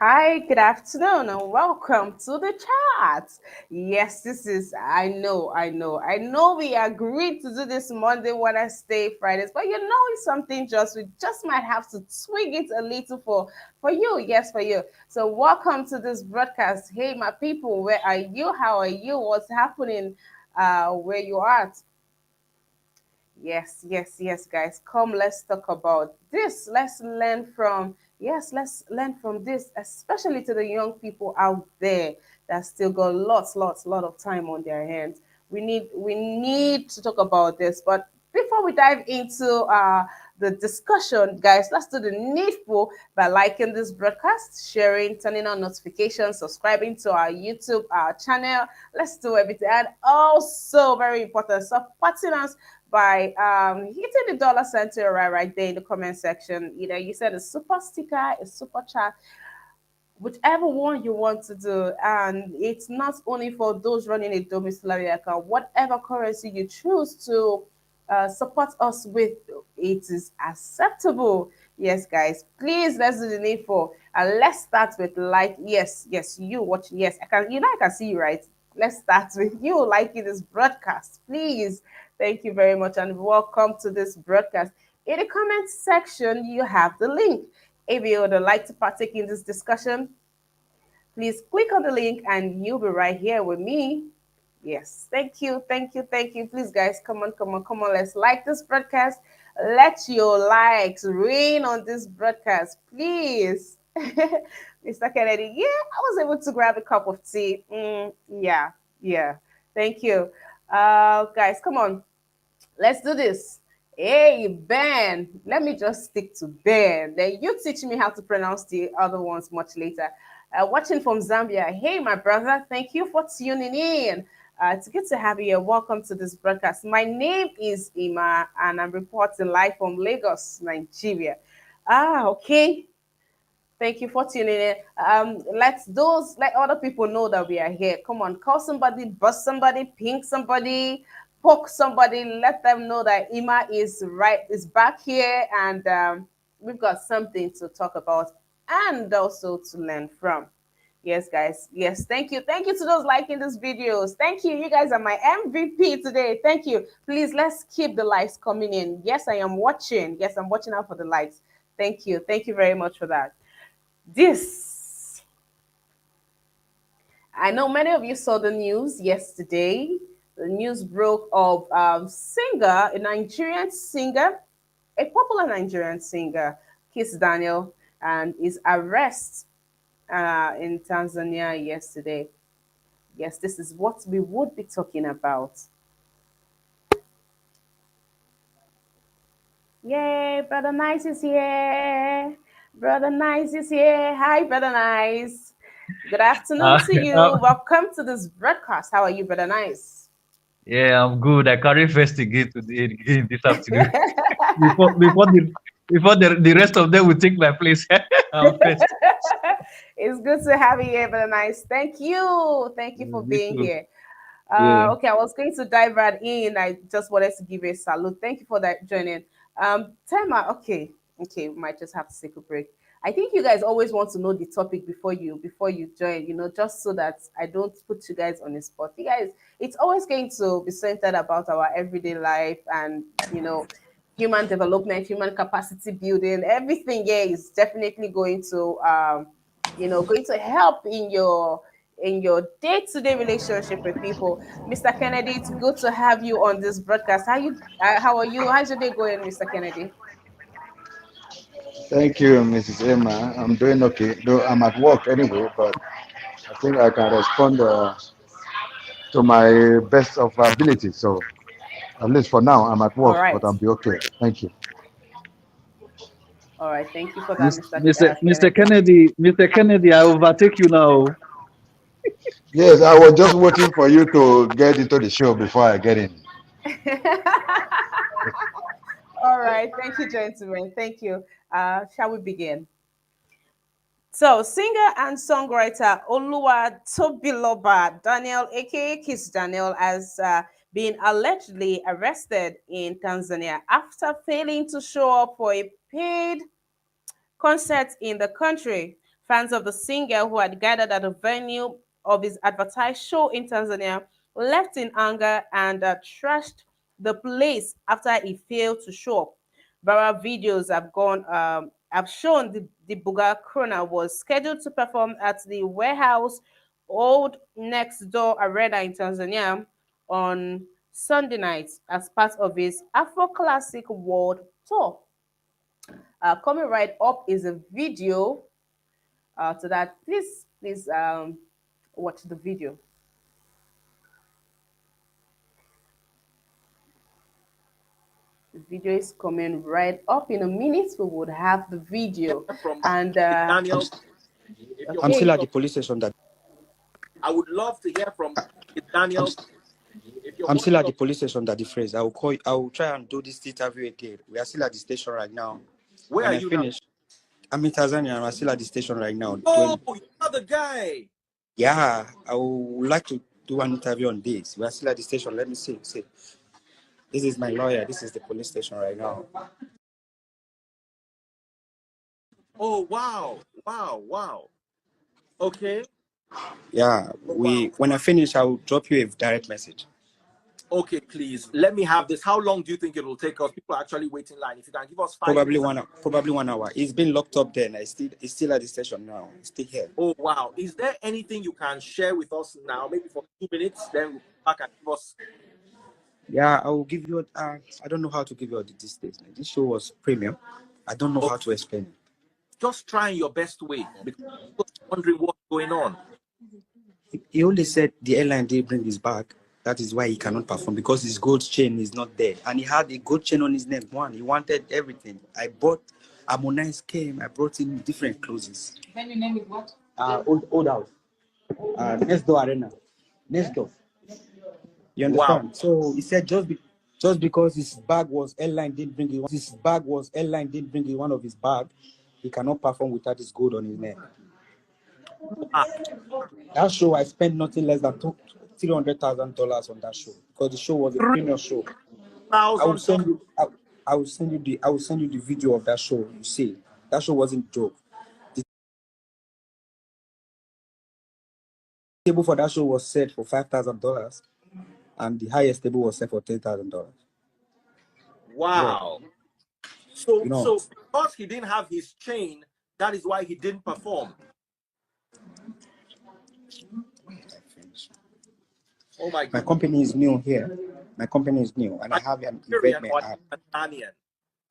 Hi, good afternoon, and welcome to the chat. Yes, this is, I know we agreed to do this Monday, Wednesday, Fridays, but it's something we just might have to twig it a little for you, yes, for you. So, welcome to this broadcast. Hey, my people, where are you? How are you? What's happening where you are? Yes, yes, yes, guys. Come, let's talk about this. Let's learn from this, especially to the young people out there that still got lot of time on their hands. We need to talk about this. But before we dive into the discussion, guys, let's do the needful by liking this broadcast, sharing, turning on notifications, subscribing to our YouTube channel. Let's do everything. And also, very important, supporting us by hitting the dollar sign to your right there in the comment section. Either you said a super sticker, a super chat, whichever one you want to do. And it's not only for those running a domiciliary account, whatever currency you choose to support us with, it is acceptable. Yes, guys, please let's do the needful. And let's start with like, yes, you watching. Yes, I can see you, right? Let's start with you liking this broadcast, please. Thank you very much and welcome to this broadcast. In the comment section, you have the link. If you would like to partake in this discussion, please click on the link and you'll be right here with me. Yes, thank you. Please, guys, come on. Let's like this broadcast. Let your likes rain on this broadcast, please. Mr. Kennedy, yeah, I was able to grab a cup of tea. Yeah. Thank you. Guys, come on. Let's do this. Hey, Ben. Let me just stick to Ben. Then you teach me how to pronounce the other ones much later. Watching from Zambia. Hey, my brother. Thank you for tuning in. It's good to have you here. Welcome to this broadcast. My name is Ima, and I'm reporting live from Lagos, Nigeria. Okay. Thank you for tuning in. Let other people know that we are here. Come on, call somebody, bust somebody, ping somebody, poke somebody. Let them know that Ima is back here, and we've got something to talk about and also to learn from. Yes, guys. Yes, thank you to those liking these videos. Thank you. You guys are my MVP today. Thank you. Please let's keep the likes coming in. Yes, I am watching. Yes, I'm watching out for the likes. Thank you very much for that. This, I know many of you saw the news yesterday. The news broke of a Nigerian singer, a popular Nigerian singer, Kizz Daniel, and his arrest in Tanzania yesterday. Yes, this is what we would be talking about. Yay, Brother Nice is here. Brother Nice is here. Hi, Brother Nice. Good afternoon Uh, to you. uh, Welcome to this broadcast. How are you, Brother Nice? yeah, I'm good. I carry first again this afternoon. Before before the before the rest of them will take my place. I'm first. It's good to have you here, Brother Nice. Thank you. Thank you for Me being too. here. Yeah. Okay, I was going to dive right in. I just wanted to give you a salute. Thank you for that joining. Tema, okay, we might just have to take a break. I think you guys always want to know the topic before you join, just so that I don't put you guys on the spot. You guys, it's always going to be centered about our everyday life and human development, human capacity building. Everything here is definitely going to help in your day-to-day relationship with people. Mr. Kennedy, it's good to have you on this broadcast. How are you? How's your day going, Mr. Kennedy? Thank you, Mrs. Emma. I'm doing okay, though I'm at work anyway, but I think I can respond to my best of ability. So, at least for now, I'm at All work, but right. I'll be okay. Thank you. All right. Thank you for that, Mr. Mr. Kennedy. Kennedy, I overtake you now. Yes, I was just waiting for you to get into the show before I get in. All right. Thank you, gentlemen. Thank you. Shall we begin? So, singer and songwriter Oluwa Tobiloba Daniel, aka Kiss Daniel, has been allegedly arrested in Tanzania after failing to show up for a paid concert in the country. Fans of the singer who had gathered at the venue of his advertised show in Tanzania left in anger and trashed the place after he failed to show up. Viral videos have shown the Buga Krona was scheduled to perform at the warehouse Old Next Door Arena in Tanzania on Sunday night as part of his Afro Classic World Tour. Coming right up is a video to that. Please watch the video. The video is coming right up in a minute. We would have the video from and Daniel. I'm still at the police station. That I would love to hear from Daniel. I'm still at the police station. That the phrase. I will call. I will try and do this interview again. We are still at the station right now. Where when are I you finish, now? I'm in Tanzania. I'm still at the station right now. Oh, you're the guy. Yeah, I would like to do an interview on this. We are still at the station. Let me see. This is my lawyer. This is the police station right now. Oh, wow. Okay. Yeah, when I finish, I will drop you a direct message. Okay, please let me have this. How long do you think it will take us? People are actually waiting in line. If you can give us 5 probably minutes. Probably 1 hour. It's been locked up then. It's still at the station now. It's still here. Oh wow. Is there anything you can share with us now? Maybe for 2 minutes, then we'll come back and give us. Yeah, I will give you. I don't know how to give you this statement. This show was premium. I don't know how to explain it. Just try in your best way because I'm wondering what's going on. He only said the airline didn't bring his bag. That is why he cannot perform, because his gold chain is not there. And he had a gold chain on his neck. He wanted everything. Harmonize came. I brought in different clothes. Then your name is what? Old house. Next door arena. Next door. You understand? Wow. So he said just because his bag was airline didn't bring it. His bag was airline didn't bring it one of his bag. He cannot perform without his gold on his neck. That show I spent nothing less than $300,000 on that show, because the show was a premium show. I will send you the video of that show. You see, that show wasn't a joke. The table for that show was set for $5,000, and the highest table was set for $10,000. Wow. Yeah. So because he didn't have his chain, that is why he didn't perform. Oh my God. My company is new here. My company is new, and I have an event.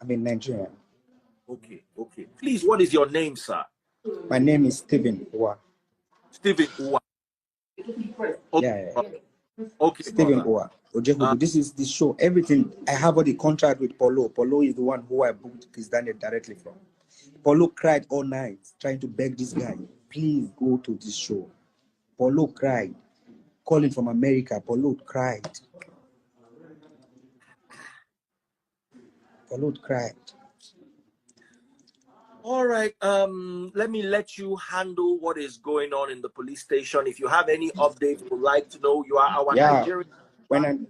I'm in Nigeria. Okay. Please, what is your name, sir? My name is Stephen Uwa. Stephen Uwa. Okay. Yeah. Okay. Stephen Uwa. This is the show. Everything. I have all the contract with Polo. Polo is the one who I booked Kizz Daniel directly from. Polo cried all night trying to beg this guy, please go to this show. Polo cried. Calling from America, Polo cried. All right. Let me let you handle what is going on in the police station. If you have any updates, would like to know, you are our Nigerian. When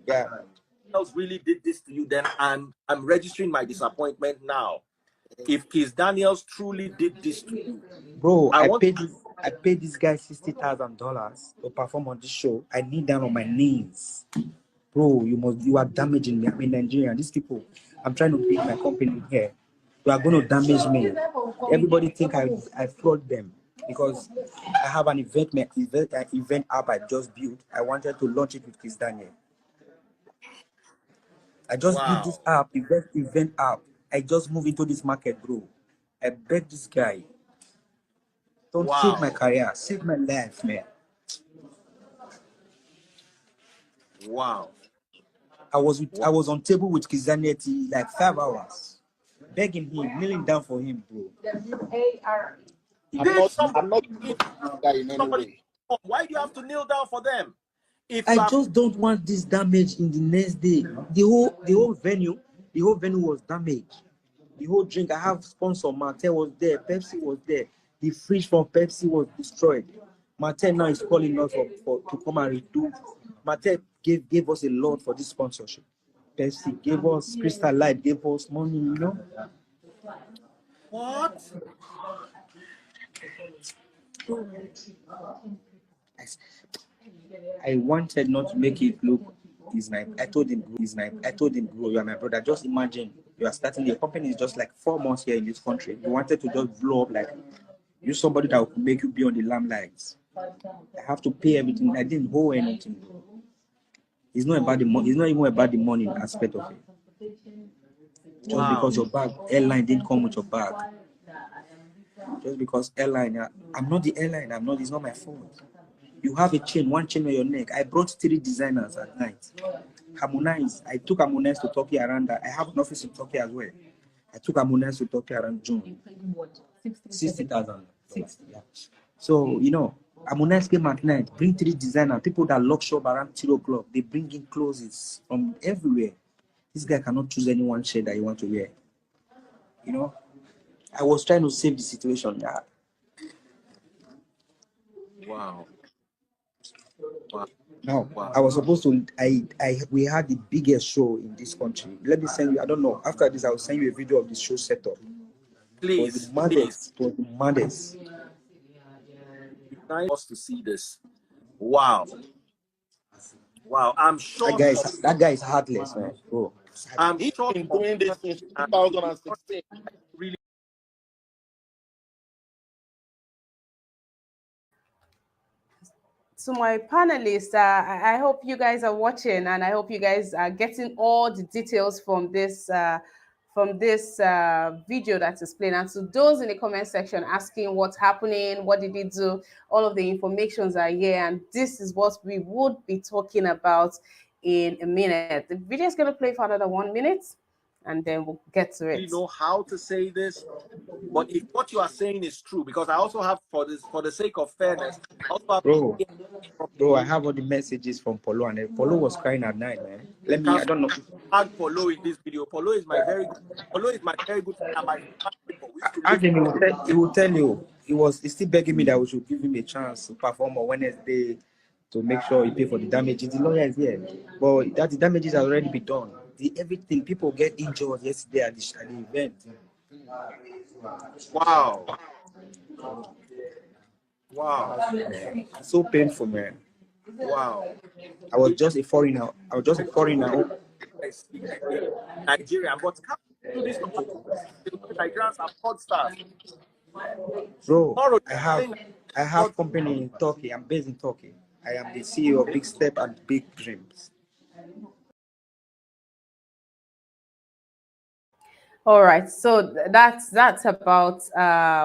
else really did this to you, then I'm registering my disappointment now. If Kizz Daniels truly did this to you, bro, I paid this guy $60,000 to perform on this show. I kneel down on my knees. Bro, you are damaging me. I'm in Nigeria. These people, I'm trying to build my company here. You are going to damage me. Everybody think I fraud them because I have an event app I just built. I wanted to launch it with Kizz Daniel. I just built this app, event app. I just moved into this market, bro. I beg this guy. Don't save my career, save my life, man. Wow. I was on table with Kizz Daniel like 5 hours, begging him, kneeling down for him, bro. I'm not guy in any way. Why do you have to kneel down for them? I just don't want this damage in the next day. The whole venue was damaged. The whole drink, I have sponsor, Martel was there, Pepsi was there. The fridge from Pepsi was destroyed. Martel now is calling us to come and redo. Martel gave us a lot for this sponsorship. Pepsi gave us, Crystal Light gave us money, you know. What? I wanted not to make it look. I told him, bro, you are my brother. Just imagine you are starting your company is just like 4 months here in this country. You wanted to just blow up like you somebody that will make you be on the limelight. I have to pay everything. I didn't owe anything. It's not about the money. It's not even about the money aspect of it. Just because your bag airline didn't come with your bag. Just because airline, I'm not the airline. I'm not. It's not my fault. You have a chain, one chain on your neck. I brought 3 designers at night. Harmonize. I took Harmonize to Turkey around that. I have an office in Turkey as well. I took Harmonize to Turkey around June. 60,000. Yeah. So, Harmonize came at night, bring 3 designers, people that lock shop around 3 o'clock. They bring in clothes from everywhere. This guy cannot choose any one shirt that he want to wear. I was trying to save the situation. Yeah. Wow. Now, I was supposed to. We had the biggest show in this country. Let me send you. I don't know. After this, I will send you a video of the show setup. Please, It was the maddest. It was the maddest. Nice to see this. Wow. I'm sure That guy is heartless, man. Bro. I'm He's sure been doing this since 2016. really. To my panelists, I hope you guys are watching, and I hope you guys are getting all the details from this video that is playing. And to those in the comment section asking what's happening, what did he do, all of the informations are here, and this is what we would be talking about in a minute. The video is going to play for another 1 minute, and then we'll get to it. Really know how to say this, but if what you are saying is true, because I also have, for the sake of fairness, I also have Bro, I have all the messages from Polo, and Polo was crying at night, man. I don't know. Tag Polo in this video. Polo is my very good friend. Ask him, he will tell you. He's still begging me that we should give him a chance to perform on Wednesday to make sure he pay for the damages. The lawyer is here, but the damages has already been done. Everything, people get injured yesterday at the event. Wow. So painful, man. Wow. I was just a foreigner. Nigeria, but how do this? Nigerians are pod stars. Bro, I have company in Turkey. I'm based in Turkey. I am the CEO of Big Step and Big Dreams. All right, so that's about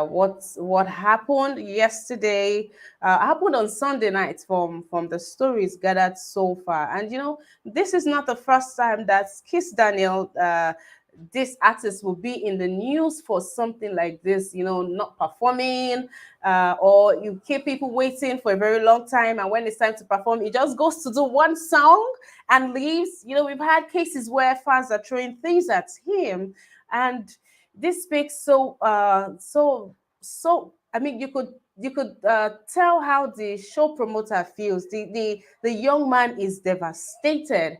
what happened yesterday. Happened on Sunday night from the stories gathered so far, and this is not the first time that Kizz Daniel, this artist, will be in the news for something like this. Not performing, or you keep people waiting for a very long time, and when it's time to perform, he just goes to do one song and leaves. We've had cases where fans are throwing things at him. And this speaks so. I mean, you could tell how the show promoter feels. The young man is devastated.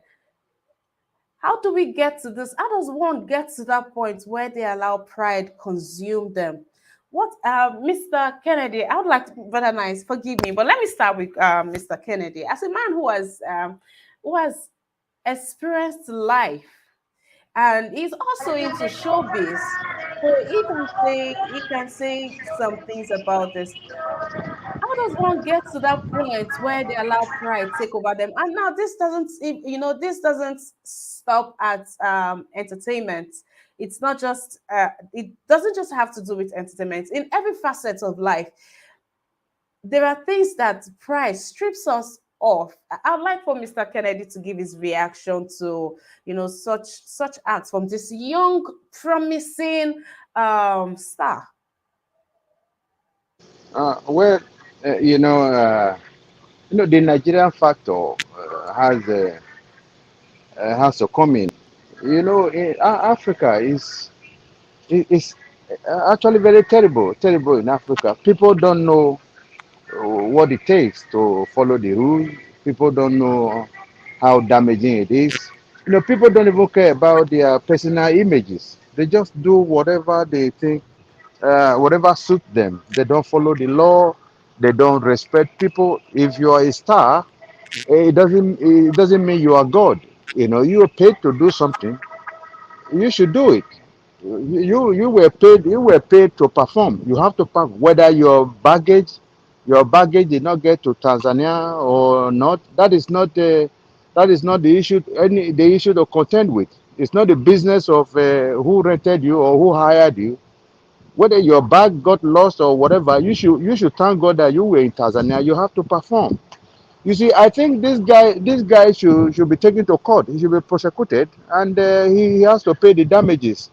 How do we get to this? How does one get to that point where they allow pride consume them? What, Mr. Kennedy? I would like to, Brother Nice, forgive me, but let me start with Mr. Kennedy. As a man who has experienced life, and he's also into showbiz, so he can say some things about this. How does one get to that point where they allow pride take over them? And now this doesn't stop at entertainment. It's not just it doesn't just have to do with entertainment. In every facet of life, there are things that pride strips us off. I'd like for Mr. Kennedy to give his reaction to such acts from this young, promising star. The Nigerian factor has to come in. Africa is actually very terrible in Africa. People don't know what it takes to follow the rules. People don't know how damaging it is. People don't even care about their personal images. They just do whatever they think whatever suits them. They don't follow the law. They don't respect people. If you are a star, it doesn't mean you are God. You know, you are paid to do something. You should do it. You were paid to perform. You have to perform. Whether your baggage did not get to Tanzania or not, that is not the issue. The issue to contend with. It's not the business of who rented you or who hired you. Whether your bag got lost or whatever, you should thank God that you were in Tanzania. You have to perform. You see, I think this guy should be taken to court. He should be prosecuted, and he has to pay the damages.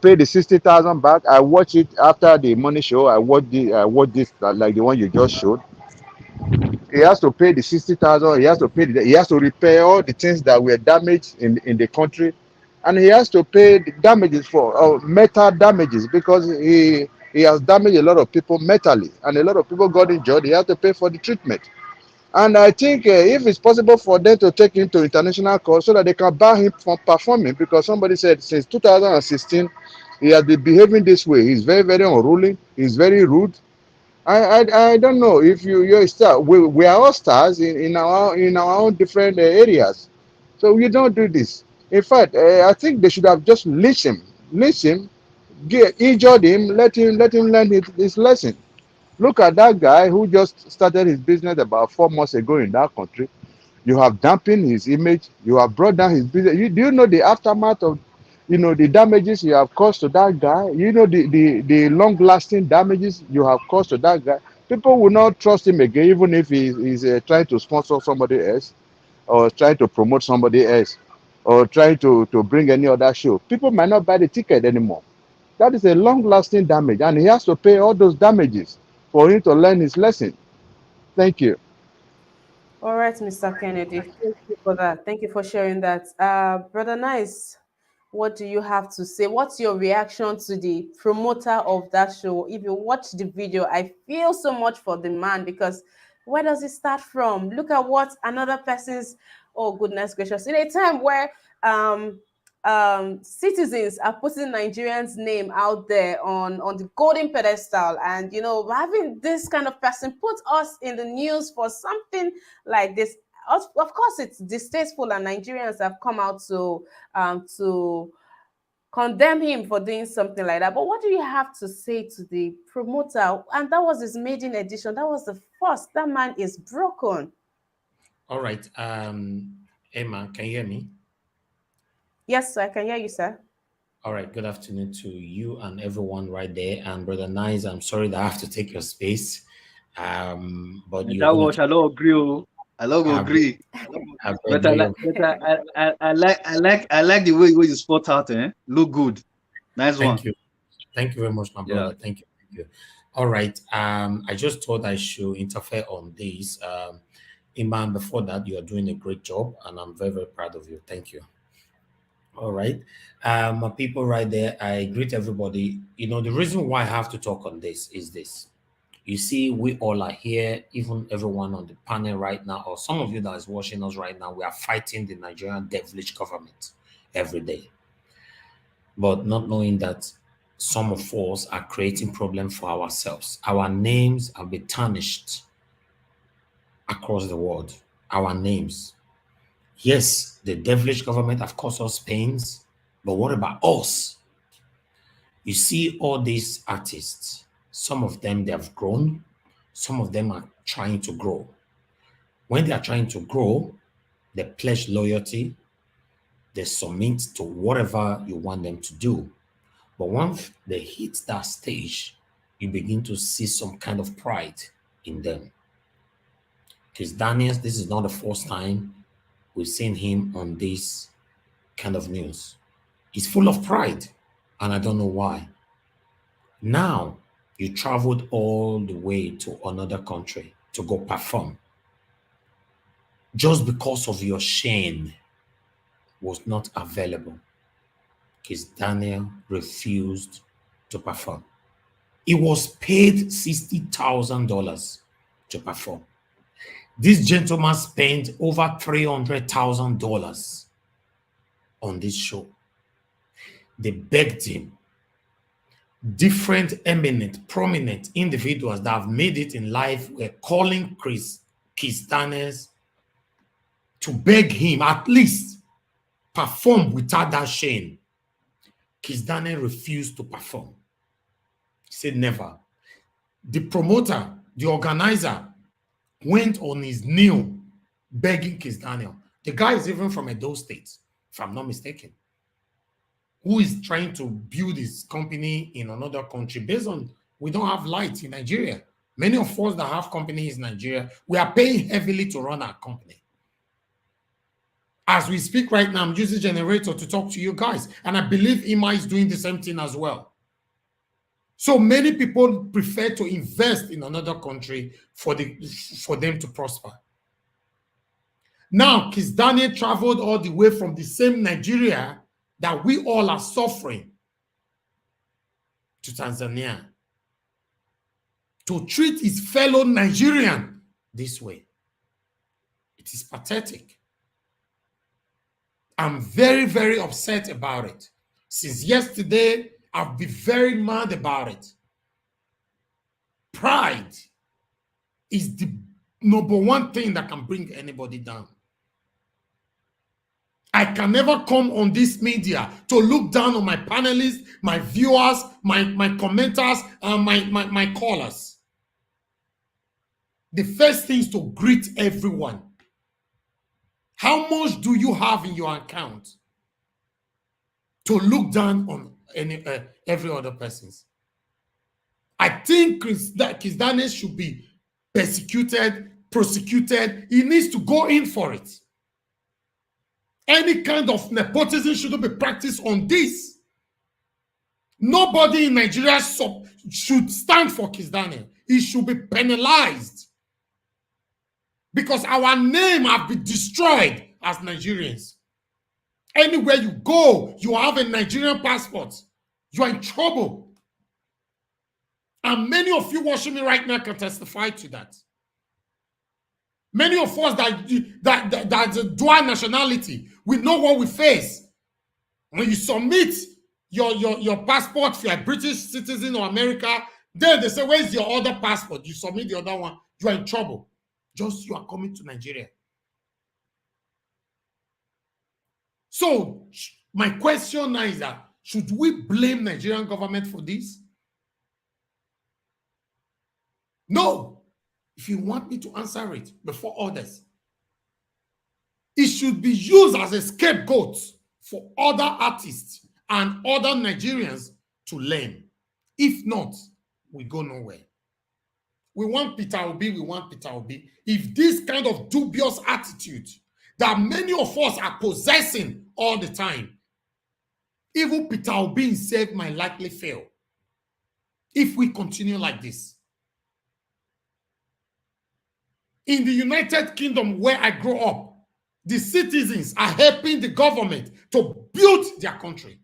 Pay the 60,000 back. I watch it after the money show. I watch this like the one you just showed. He has to pay the 60,000. He has to repair all the things that were damaged in the country, and he has to pay the damages for metal damages because he has damaged a lot of people mentally, and a lot of people got injured. He has to pay for the treatment. And I think if it's possible for them to take him to international court so that they can bar him from performing, because somebody said since 2016 he has been behaving this way. He's very, very unruly. He's very rude. I don't know if you're a star. We are all stars in our own different areas. So we don't do this. In fact, I think they should have just lynched him, injured him, let him learn his lesson. Look at that guy who just started his business about 4 months ago in that country. You have dampened his image. You have brought down his business. Do you know the aftermath of, the damages you have caused to that guy? You know the long-lasting damages you have caused to that guy. People will not trust him again, even if he's trying to sponsor somebody else or trying to promote somebody else or trying to bring any other show. People might not buy the ticket anymore. That is a long-lasting damage, and he has to pay all those damages for him to learn his lesson. Thank you. All right, Mr. Kennedy. Thank you for that. Thank you for sharing that. Brother Nice, what do you have to say? What's your reaction to the promoter of that show? If you watch the video, I feel so much for the man because where does it start from? Look at what another person's, oh goodness gracious, in a time where um citizens are putting Nigerians' name out there on the golden pedestal, and having this kind of person put us in the news for something like this. Of course, it's distasteful, and Nigerians have come out to condemn him for doing something like that. But what do you have to say to the promoter? And that was his maiden edition. That was the first. That man is broken. All right. Emma, can you hear me? Yes, sir, I can hear you, sir. All right. Good afternoon to you and everyone right there. And Brother Nice, I'm sorry that I have to take your space. But you're That going was I don't agree. Oh. I don't have, agree. have But I like the way you spot out. Look good. Nice one. thank you. Thank you very much, my Yeah. brother. Thank you. Thank you. All right. I just thought I should interfere on this. Iman, before that, you are doing a great job, and I'm very, very proud of you. Thank you. All right. My people right there, I greet everybody. The reason why I have to talk on this is this. You see, we all are here, even everyone on the panel right now, or some of you that is watching us right now, we are fighting the Nigerian devilish government every day. But not knowing that some of us are creating problems for ourselves. Our names have been tarnished across the world. Our names. Yes, the devilish government have caused us pains, but what about us? You see all these artists, some of them they have grown, some of them are trying to grow. When they are trying to grow, they pledge loyalty, they submit to whatever you want them to do. But once they hit that stage, you begin to see some kind of pride in them. Kizz Daniel, this is not the first time we've seen him on this kind of news. He's full of pride, and I don't know why. Now, you traveled all the way to another country to go perform. Just because of your shame was not available. Kizz Daniel refused to perform. He was paid $60,000 to perform. This gentleman spent over $300,000 on this show. They begged him. different eminent, prominent individuals that have made it in life were calling Kizz Daniel to beg him at least perform without that shame. Kizz Daniel refused to perform. He said never. The promoter, the organizer, went on his knee begging Kizz Daniel. The guy is even from Edo State, if I'm not mistaken, who is trying to build his company in another country based on we don't have light in Nigeria. Many of us that have companies in Nigeria, we are paying heavily to run our company. As we speak right now, I'm using generator to talk to you guys, and I believe Ima is doing the same thing as well. So many people prefer to invest in another country for them to prosper. Now, Kizz Daniel traveled all the way from the same Nigeria that we all are suffering to Tanzania to treat his fellow Nigerian this way. It is pathetic. I'm very, very upset about it. Since yesterday, I've been very mad about it. Pride is the number one thing that can bring anybody down. I can never come on this media to look down on my panelists, my viewers, my commenters, and my callers. The first thing is to greet everyone. How much do you have in your account to look down on every other person's? I think Kizz Daniel should be persecuted, prosecuted. He needs to go in for it. Any kind of nepotism shouldn't be practiced on this. Nobody in Nigeria should stand for Kizz Daniel. He should be penalized. Because our name has been destroyed as Nigerians. Anywhere you go, you have a Nigerian passport. You are in trouble. And many of you watching me right now can testify to that. Many of us that dual nationality, we know what we face. When you submit your passport, if you're a British citizen or America, then they say, where's your other passport? You submit the other one, you are in trouble. Just you are coming to Nigeria. So my question now is that, should we blame Nigerian government for this? No. If you want me to answer it before others, it should be used as a scapegoat for other artists and other Nigerians to learn. If not, we go nowhere. We want Peter Obi, we want Peter Obi. If this kind of dubious attitude that many of us are possessing all the time, even Peter Obi himself might likely fail if we continue like this. In the United Kingdom, where I grew up, the citizens are helping the government to build their country.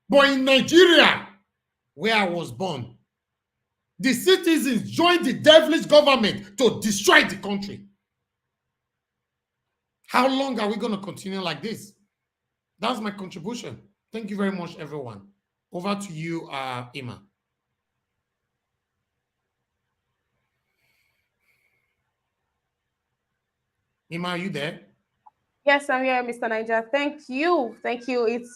But in Nigeria, where I was born, the citizens joined the devilish government to destroy the country. How long are we going to continue like this? That's my contribution. Thank you very much, everyone. Over to you, Ima. Ima, are you there? Yes, I'm here, Mr. Niger. Thank you. Thank you.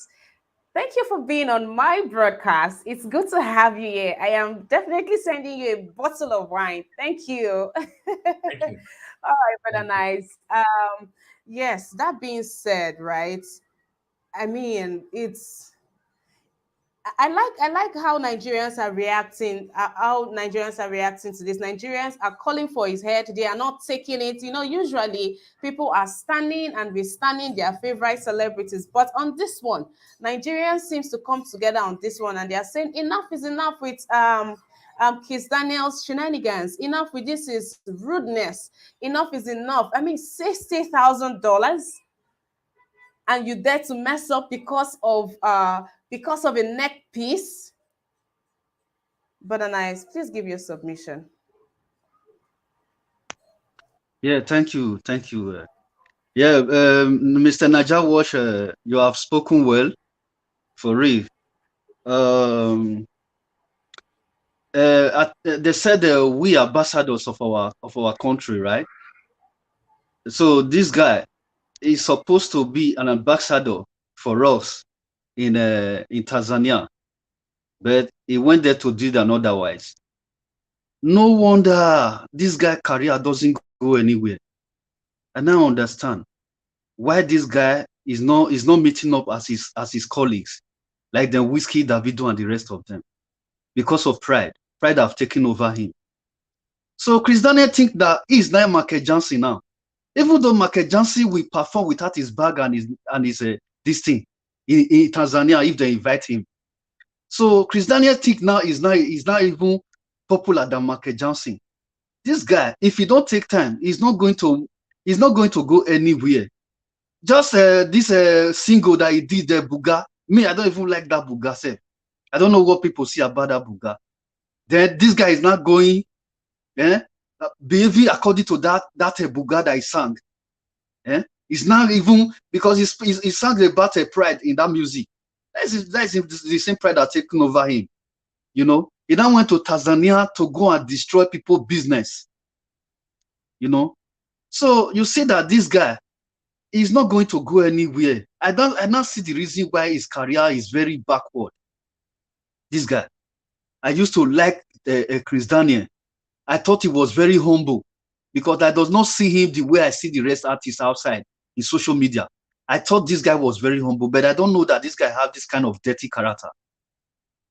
Thank you for being on my broadcast. It's good to have you here. I am definitely sending you a bottle of wine. Thank you. Thank you. All right, brother Nice. Yes, that being said, right? I mean, I like how Nigerians are reacting. How Nigerians are reacting to this. Nigerians are calling for his head. They are not taking it. You know, usually people are standing and withstanding their favorite celebrities, but on this one, Nigerians seems to come together on this one, and they are saying enough is enough with Kizz Daniel's shenanigans. Enough with this is rudeness. Enough is enough. I mean, $60,000, and you dare to mess up because of a neck piece. But Nice, please give your submission. Yeah, thank you. Mr. Najawash, you have spoken well, for real. um, they said we ambassadors of our country, right? So this guy is supposed to be an ambassador for us in Tanzania, but he went there to do than otherwise. No wonder this guy career doesn't go anywhere. I now understand why this guy is not meeting up as his colleagues, like the Whiskey, Davido, and the rest of them, because of pride. Pride have taken over him. So Kizz Daniel think that he is now Michael Johnson now. Even though Michael Johnson will perform without his bag and his this thing in Tanzania if they invite him. So Kizz Daniel think now is not even popular than Michael Johnson. This guy, if he don't take time, he's not going to go anywhere. Just this single that he did, the Buga. Me, I don't even like that Buga self. I don't know what people see about that Buga. Then this guy is not going, behaving according to that Buga that he sang. It's not even because he sang about a pride in that music. That's the same pride that taken over him. You know, he now went to Tanzania to go and destroy people's business. You know, so you see that this guy is not going to go anywhere. I not see the reason why his career is very backward. This guy, I used to like Kizz Daniel. I thought he was very humble because I does not see him the way I see the rest artists outside in social media. I thought this guy was very humble, but I don't know that this guy have this kind of dirty character.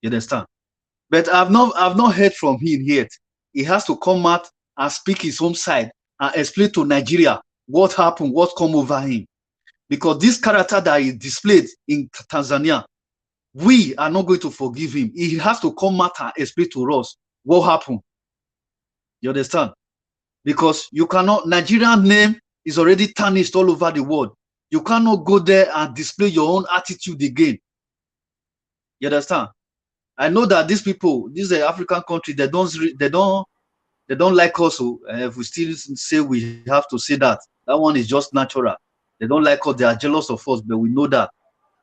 You understand? But I've not heard from him yet. He has to come out and speak his home side and explain to Nigeria what happened, what come over him. Because this character that he displayed in Tanzania, we are not going to forgive him. He has to come out and explain to us what happened. You understand? Because you cannot, Nigerian name is already tarnished all over the world. You cannot go there and display your own attitude again. You understand? I know that these people, these African countries, they don't like us. If we still say we have to say that one is just natural. They don't like us. They are jealous of us, but we know that.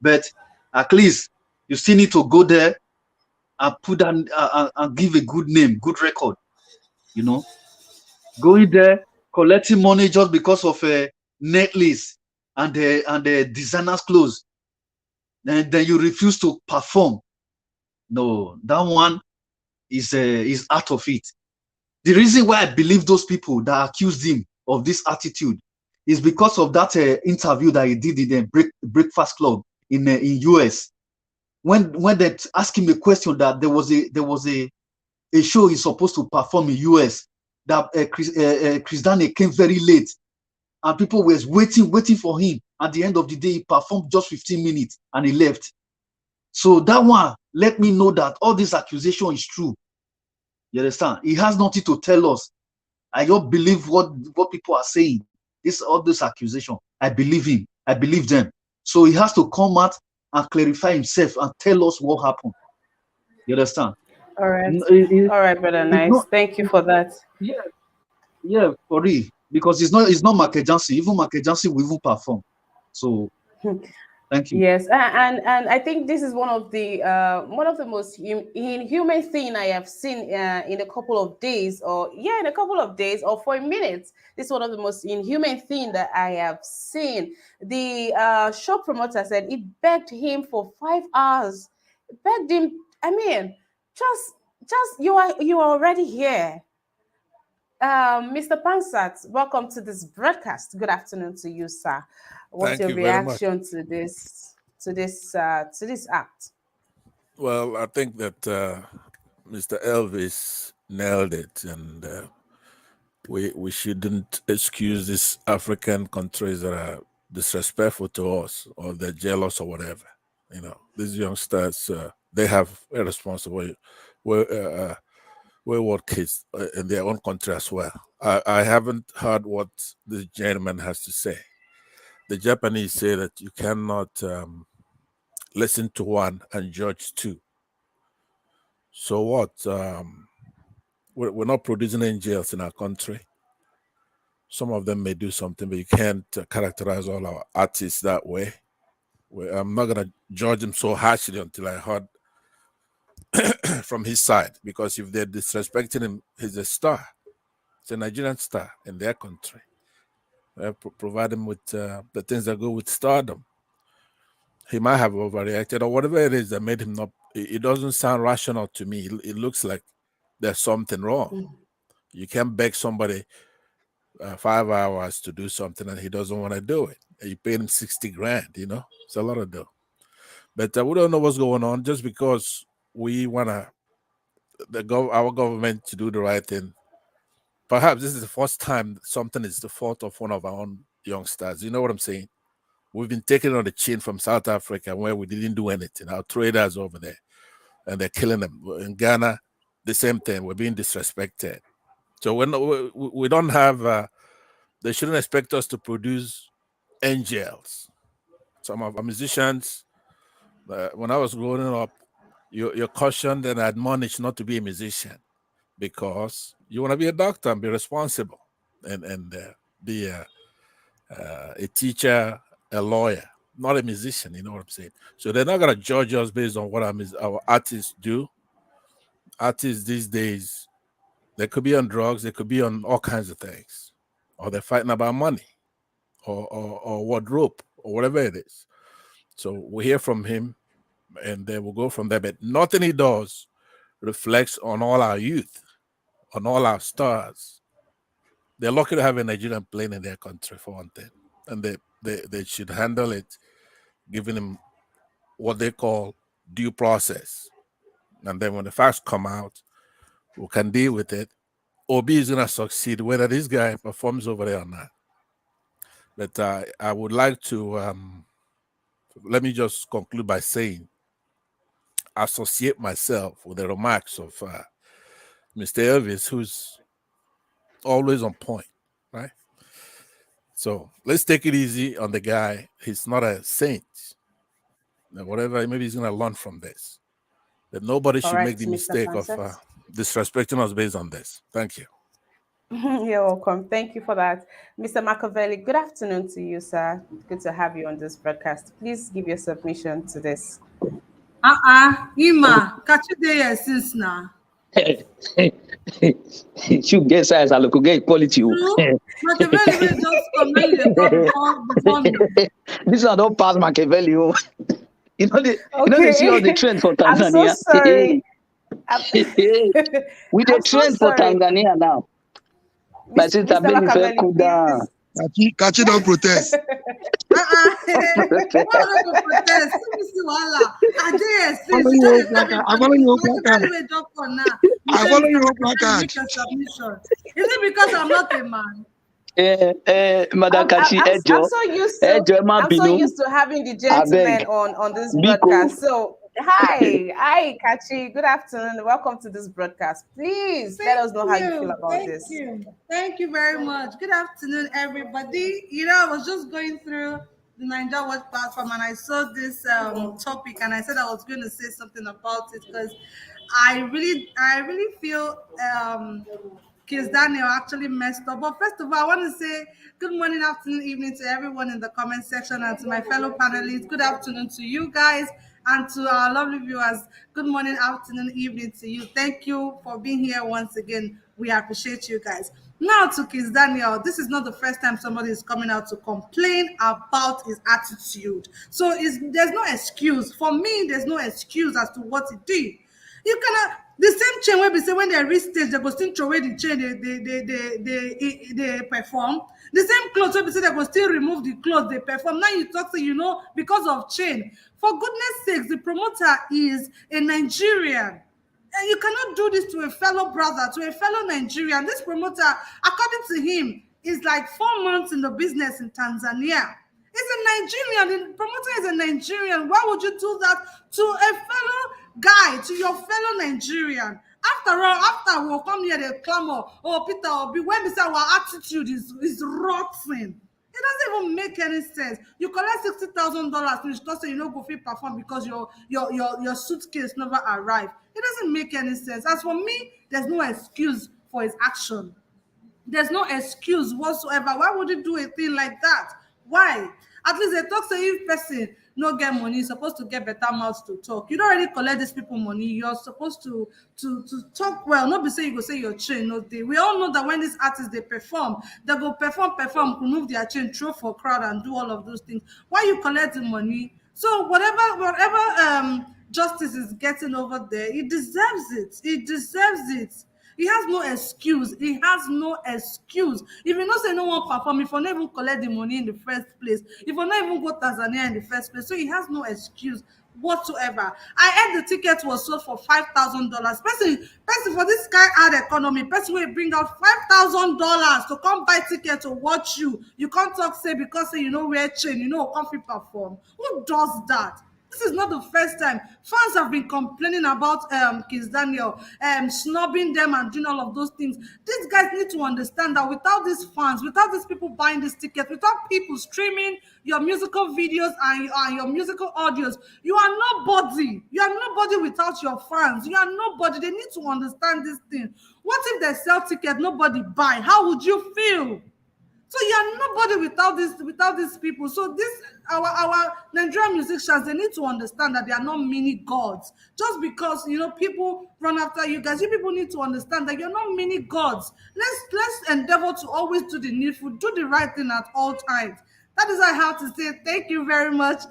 But at least you still need to go there and put and give a good name, good record. You know, going there, collecting money just because of a necklace and the designer's clothes, then you refuse to perform. No, that one is out of it. The reason why I believe those people that accused him of this attitude is because of that interview that he did in the Breakfast Club in US. When they asked him a question that there was a show he's supposed to perform in US, that Kizz Daniel came very late and people were waiting for him. At the end of the day, he performed just 15 minutes and he left. So that one let me know that all this accusation is true. You understand? He has nothing to tell us. I don't believe what people are saying. All this accusation. I believe him. I believe them. So he has to come out and clarify himself and tell us what happened. You understand? All right. All right, brother. Nice. Thank you for that. Yeah, for real. Because it's not Michael Johnson. Even Michael Johnson will even perform. So thank you. Yes, and I think this is one of the most inhuman thing I have seen in a couple of days, or for a minute. This is one of the most inhuman thing that I have seen. The show promoter said he begged him for 5 hours. Begged him. I mean, just you are already here. Mr. Pansat, welcome to this broadcast. Good afternoon to you, sir. What's your reaction to this act? Well, I think that Mr. Elvis nailed it, and we shouldn't excuse these African countries that are disrespectful to us or they're jealous or whatever. You know, these youngsters, they have a responsibility. Wayward kids in their own country as well. I haven't heard what this gentleman has to say. The Japanese say that you cannot listen to one and judge two. So what? We're not producing angels in our country. Some of them may do something, but you can't characterize all our artists that way. I'm not going to judge them so harshly until I heard from his side, because if they're disrespecting him, he's a star. He's a Nigerian star in their country. Provide him with the things that go with stardom. He might have overreacted or whatever it is that made him not. It doesn't sound rational to me. It looks like there's something wrong. You can't beg somebody 5 hours to do something and he doesn't want to do it. You paid him 60 grand, you know, it's a lot of dough. But we don't know what's going on. Just because we want our government to do the right thing. Perhaps this is the first time something is the fault of one of our own youngsters. You know what I'm saying? We've been taken on the chin from South Africa where we didn't do anything. Our traders over there, and they're killing them. In Ghana, the same thing. We're being disrespected. So we don't have, they shouldn't expect us to produce angels. Some of our musicians, when I was growing up, you're cautioned and admonished not to be a musician because you want to be a doctor and be responsible and be a teacher, a lawyer, not a musician. You know what I'm saying? So they're not going to judge us based on what our artists do. Artists these days, they could be on drugs, they could be on all kinds of things, or they're fighting about money or wardrobe or whatever it is. So we hear from him and then we'll go from there. But nothing he does reflects on all our youth, on all our stars. They're lucky to have a Nigerian playing in their country, for one thing. And they should handle it, giving them what they call due process. And then when the facts come out, we can deal with it. Obi is going to succeed, whether this guy performs over there or not. But I would like to, let me just conclude by saying, associate myself with the remarks of Mr. Elvis, who's always on point, right? So let's take it easy on the guy. He's not a saint. Whatever, maybe he's going to learn from this. But nobody should make the mistake of disrespecting us based on this. Thank you. You're welcome. Thank you for that. Mr. Machiavelli, good afternoon to you, sir. Good to have you on this broadcast. Please give your submission to this. Ima, catch you there since now. You get size, I look get quality. Machiavelli will just come when you before me. This one don't pass Machiavelli. You know they see all the trend for Tanzania. I'm so sorry. We the trend for Tanzania now. My sister Benny fair cool down. Kachi don't protest. Protest. I follow your placard. I follow your placard. Is it because I'm not a man? Madam Kachi, I'm so used to having the gentlemen on this broadcast. So hi, Kachi. Good afternoon. Welcome to this broadcast. Please let us know how you feel about this. Thank you very much. Good afternoon, everybody. You know, I was just going through the Nigeria Watch platform and I saw this topic and I said I was going to say something about it because I really feel Kizz Daniel actually messed up. But first of all, I want to say good morning, afternoon, evening to everyone in the comment section and to my fellow panelists. Good afternoon to you guys and to our lovely viewers. Good morning, afternoon, evening to you. Thank you for being here once again. We appreciate you guys. Now to Kizz Daniel, this is not the first time somebody is coming out to complain about his attitude. So there's no excuse. For me, there's no excuse as to what he did. You cannot. The same chain where we say when they reach stage, they go still throw away the chain, they perform. The same clothes where we say they go still remove the clothes, they perform. Now you talk, so because of chain. For goodness sakes, the promoter is a Nigerian. And you cannot do this to a fellow brother, to a fellow Nigerian. This promoter, according to him, is like 4 months in the business in Tanzania. He's a Nigerian. The promoter is a Nigerian. Why would you do that to a fellow guy, to your fellow Nigerian? After we'll come here, they clamor, oh, Peter Obi, when we say our attitude is rotten. It doesn't even make any sense. You collect $60,000, which doesn't you know go fit perform because your suitcase never arrived. It doesn't make any sense. As for me, there's no excuse for his action. There's no excuse whatsoever. Why would you do a thing like that? Why? At least they talk to you person. no get money, you're supposed to get better mouths to talk. You don't already collect these people money. You're supposed to talk well. Not be say you go say your chain. No, we all know that when these artists they go perform, remove their chain, throw for crowd, and do all of those things. Why you collect the money? So whatever justice is getting over there, it deserves it. It deserves it. He has no excuse. He has no excuse. If you not say no one perform, if you not even collect the money in the first place, if you not even go Tanzania in the first place, so he has no excuse whatsoever. I heard the ticket was sold for $5,000. Person for this guy ad economy, person will bring out $5,000 to come buy ticket to watch you. You can't talk say because say you know wear chain, you know come fit perform. Who does that? This is not the first time. Fans have been complaining about Kizz Daniel, snubbing them and doing all of those things. These guys need to understand that without these fans, without these people buying these tickets, without people streaming your musical videos and your musical audios, you are nobody. You are nobody without your fans. You are nobody. They need to understand this thing. What if they sell tickets, nobody buy? How would you feel? So you are nobody without these people. So this our Nigerian musicians, they need to understand that they are not mini gods. Just because people run after you guys, you people need to understand that you're not mini gods. Let's endeavor to always do the needful, do the right thing at all times. That is what I have to say. Thank you very much,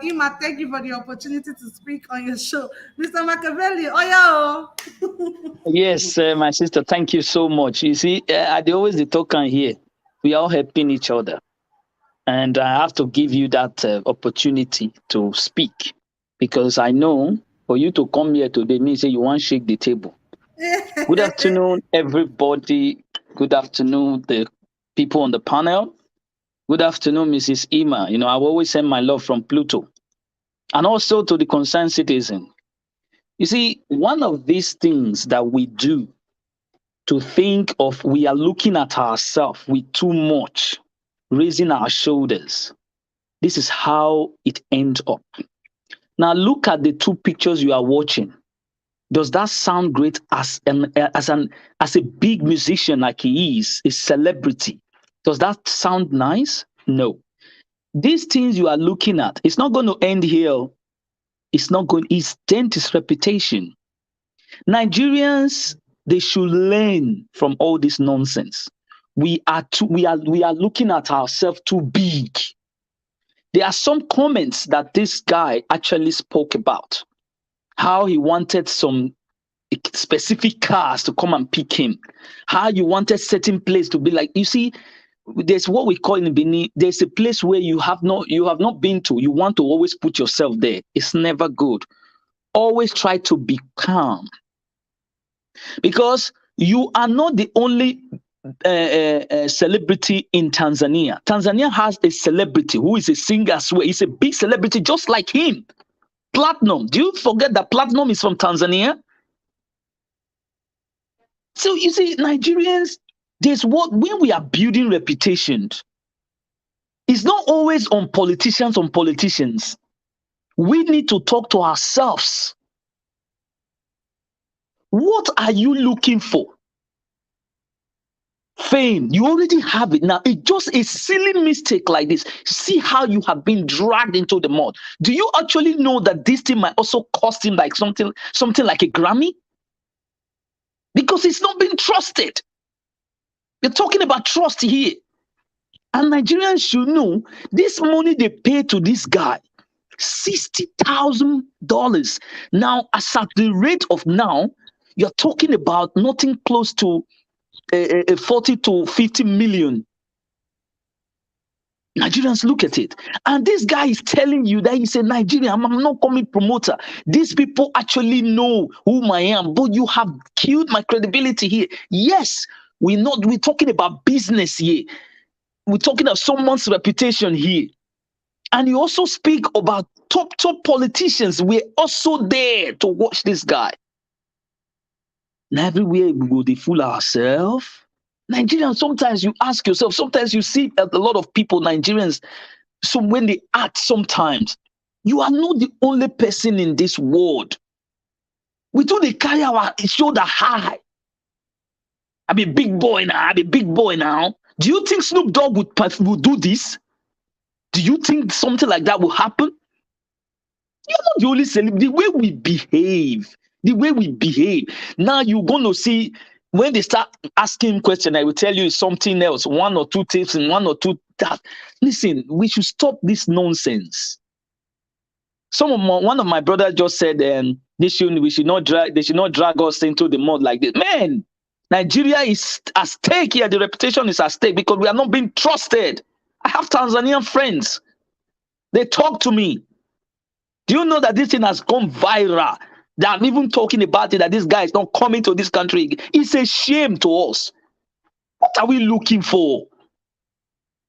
Ima. Thank you for the opportunity to speak on your show, Mr. Machiavelli. Oh yeah. Yes, my sister. Thank you so much. You see, I always the token here. We are all helping each other. And I have to give you that opportunity to speak because I know for you to come here today means say you want to shake the table. Good afternoon, everybody. Good afternoon, the people on the panel. Good afternoon, Mrs. Ima. I always send my love from Pluto. And also to the concerned citizen. You see, one of these things that we do to think of, we are looking at ourselves with too much, raising our shoulders. This is how it ends up. Now look at the two pictures you are watching. Does that sound great as a big musician like he is, a celebrity? Does that sound nice? No. These things you are looking at, it's not going to end here. It's dent his reputation. Nigerians, they should learn from all this nonsense. We are looking at ourselves too big. There are some comments that this guy actually spoke about. How he wanted some specific cars to come and pick him. How you wanted certain place to be like. You see, there's what we call in Benin, there's a place where you have not been to. You want to always put yourself there. It's never good. Always try to be calm. Because you are not the only celebrity in Tanzania. Tanzania has a celebrity who is a singer as well. He's a big celebrity just like him. Platinum. Do you forget that Platinum is from Tanzania? So you see, Nigerians, when we are building reputations, it's not always on politicians. We need to talk to ourselves. What are you looking for? Fame. You already have it. Now, it's just a silly mistake like this. See how you have been dragged into the mud. Do you actually know that this thing might also cost him like something like a Grammy? Because it's not being trusted. You're talking about trust here. And Nigerians should know this money they pay to this guy, $60,000. Now, as at the rate of now, you're talking about nothing close to 40 to 50 million. Nigerians look at it. And this guy is telling you that he's a Nigerian. I'm not coming promoter. These people actually know who I am, but you have killed my credibility here. Yes, we're talking about business here. We're talking about someone's reputation here. And you also speak about top politicians. We're also there to watch this guy. And everywhere we go, they fool ourselves. Nigerians, sometimes you ask yourself, sometimes you see a lot of people, Nigerians, so when they act sometimes, you are not the only person in this world. We do they carry our shoulder high. I'm a big boy now. Do you think Snoop Dogg would do this? Do you think something like that will happen? You're not the only celebrity. The way we behave. Now you're going to see when they start asking questions, I will tell you something else, one or two tips and one or two that. Listen, we should stop this nonsense. One of my brothers just said, they should not drag us into the mud like this. Man, Nigeria is at stake here. The reputation is at stake because we are not being trusted. I have Tanzanian friends. They talk to me. Do you know that this thing has gone viral? That I'm even talking about it, that this guy is not coming to this country. It's a shame to us. What are we looking for?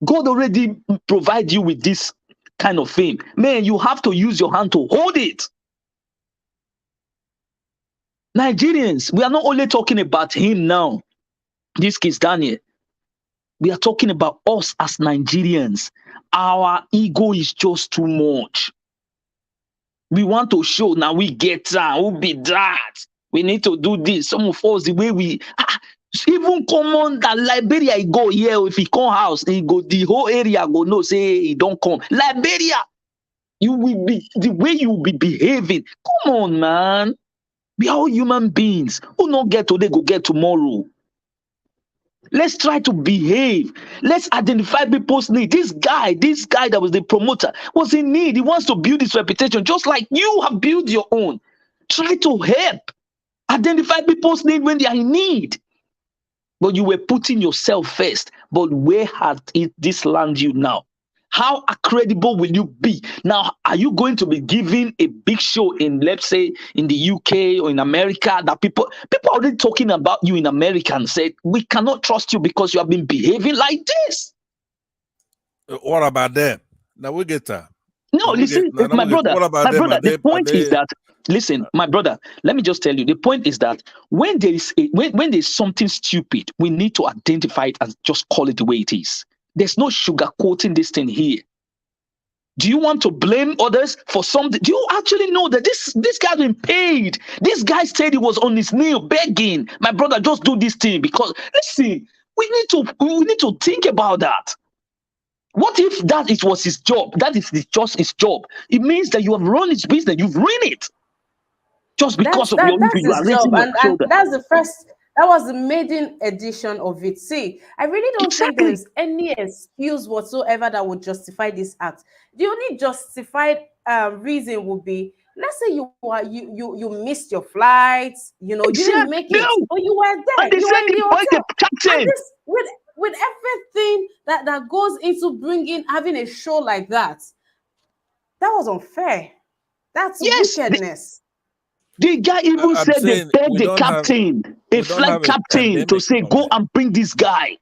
God already provide you with this kind of fame. Man, you have to use your hand to hold it. Nigerians, we are not only talking about him now, this Kizz Daniel. We are talking about us as Nigerians. Our ego is just too much. We want to show now we get that, who be that. We need to do this. Some of us, the way we even common that Liberia he go here, if he come house, he go the whole area go no say he don't come. Liberia, you will be the way you will be behaving. Come on, man. We are all human beings. Who not get today, go get tomorrow. Let's try to behave. Let's identify people's need. This guy that was the promoter was in need. He wants to build his reputation just like you have built your own. Try to help. Identify people's need when they are in need. But you were putting yourself first. But where has this land you now? How credible will you be? Now, are you going to be giving a big show in, let's say, in the UK or in America that people are already talking about you in America and say, we cannot trust you because you have been behaving like this? What about them? Now we get that. No, listen, my brother, the point is that, listen, my brother, let me just tell you, the point is that when there is when there's something stupid, we need to identify it and just call it the way it is. There's no sugarcoating this thing here. Do you want to blame others for something? Do you actually know that this guy's been paid? This guy said he was on his knee begging, my brother, just do this thing because, listen, we need to think about that. What if that it was his job? That is just his job. It means that you have run his business, you've ruined it. Just because of your ego, you are raising your shoulder. That's the first. That was the maiden edition of it. See, I really don't think there's any excuse whatsoever that would justify this act. The only justified reason would be, let's say you missed your flights, you know, you didn't make it, or you were there, you were in the hotel. And this, with everything that goes into having a show like that, that was unfair. That's wickedness. The guy even said they begged the captain, a flight captain, to say, go and bring this guy.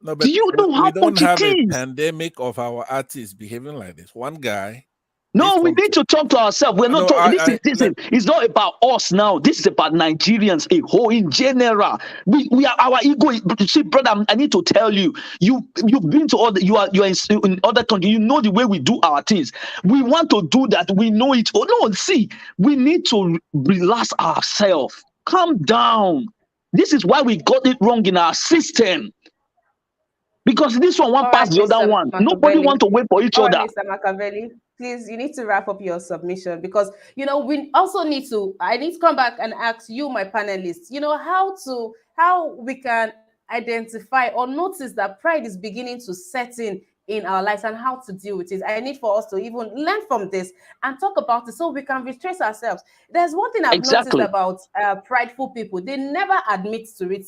No, but do you know how much it is? We don't have a pandemic of our artists behaving like this. One guy. No, we need to talk to ourselves. We're not talking. Listen, it's not about us now. This is about Nigerians a whole in general. We are our ego. See, brother, I need to tell you, you've been to other, you are in other countries. You know the way we do our things. We want to do that. We know it. Oh no, see, we need to relax ourselves. Calm down. This is why we got it wrong in our system. Because this one pass the other one. Nobody want to wait for each other. Mr. Machiavelli, please, you need to wrap up your submission because, you know, we also need to, I need to come back and ask you, my panelists, you know, how we can identify or notice that pride is beginning to set in our lives and how to deal with it. I need for us to even learn from this and talk about it so we can retrace ourselves. There's one thing I've noticed about prideful people. They never admit to it.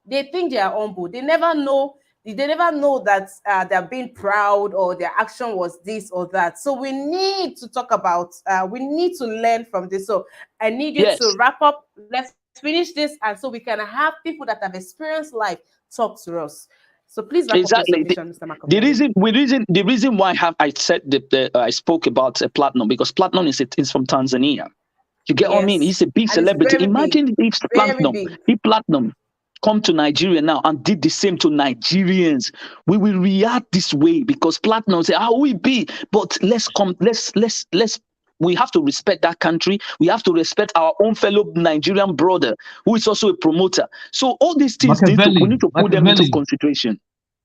They think they are humble. They never know that they're being proud or their action was this or that. So we need to talk about, we need to learn from this. So I need you to wrap up. Let's finish this. And so we can have people that have experienced life talk to us. So please wrap up your submission, Mr. Machiavelli. The reason why I said that I spoke about Platinum, because Platinum is from Tanzania. You get what I mean? He's a big celebrity. Imagine if Platinum come to Nigeria now and did the same to Nigerians. We will react this way because Platinum say, how we be? But we have to respect that country. We have to respect our own fellow Nigerian brother who is also a promoter. So all these things we need to put them into consideration.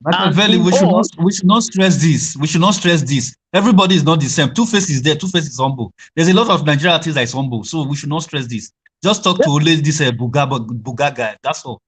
And Machiavelli, in we should not all, stress this. We should not stress this. Everybody is not the same. Two-Face is there. Two-Face is humble. There's a lot of Nigerian artists that is humble, so we should not stress this. Just talk to only this Buga guy. That's all.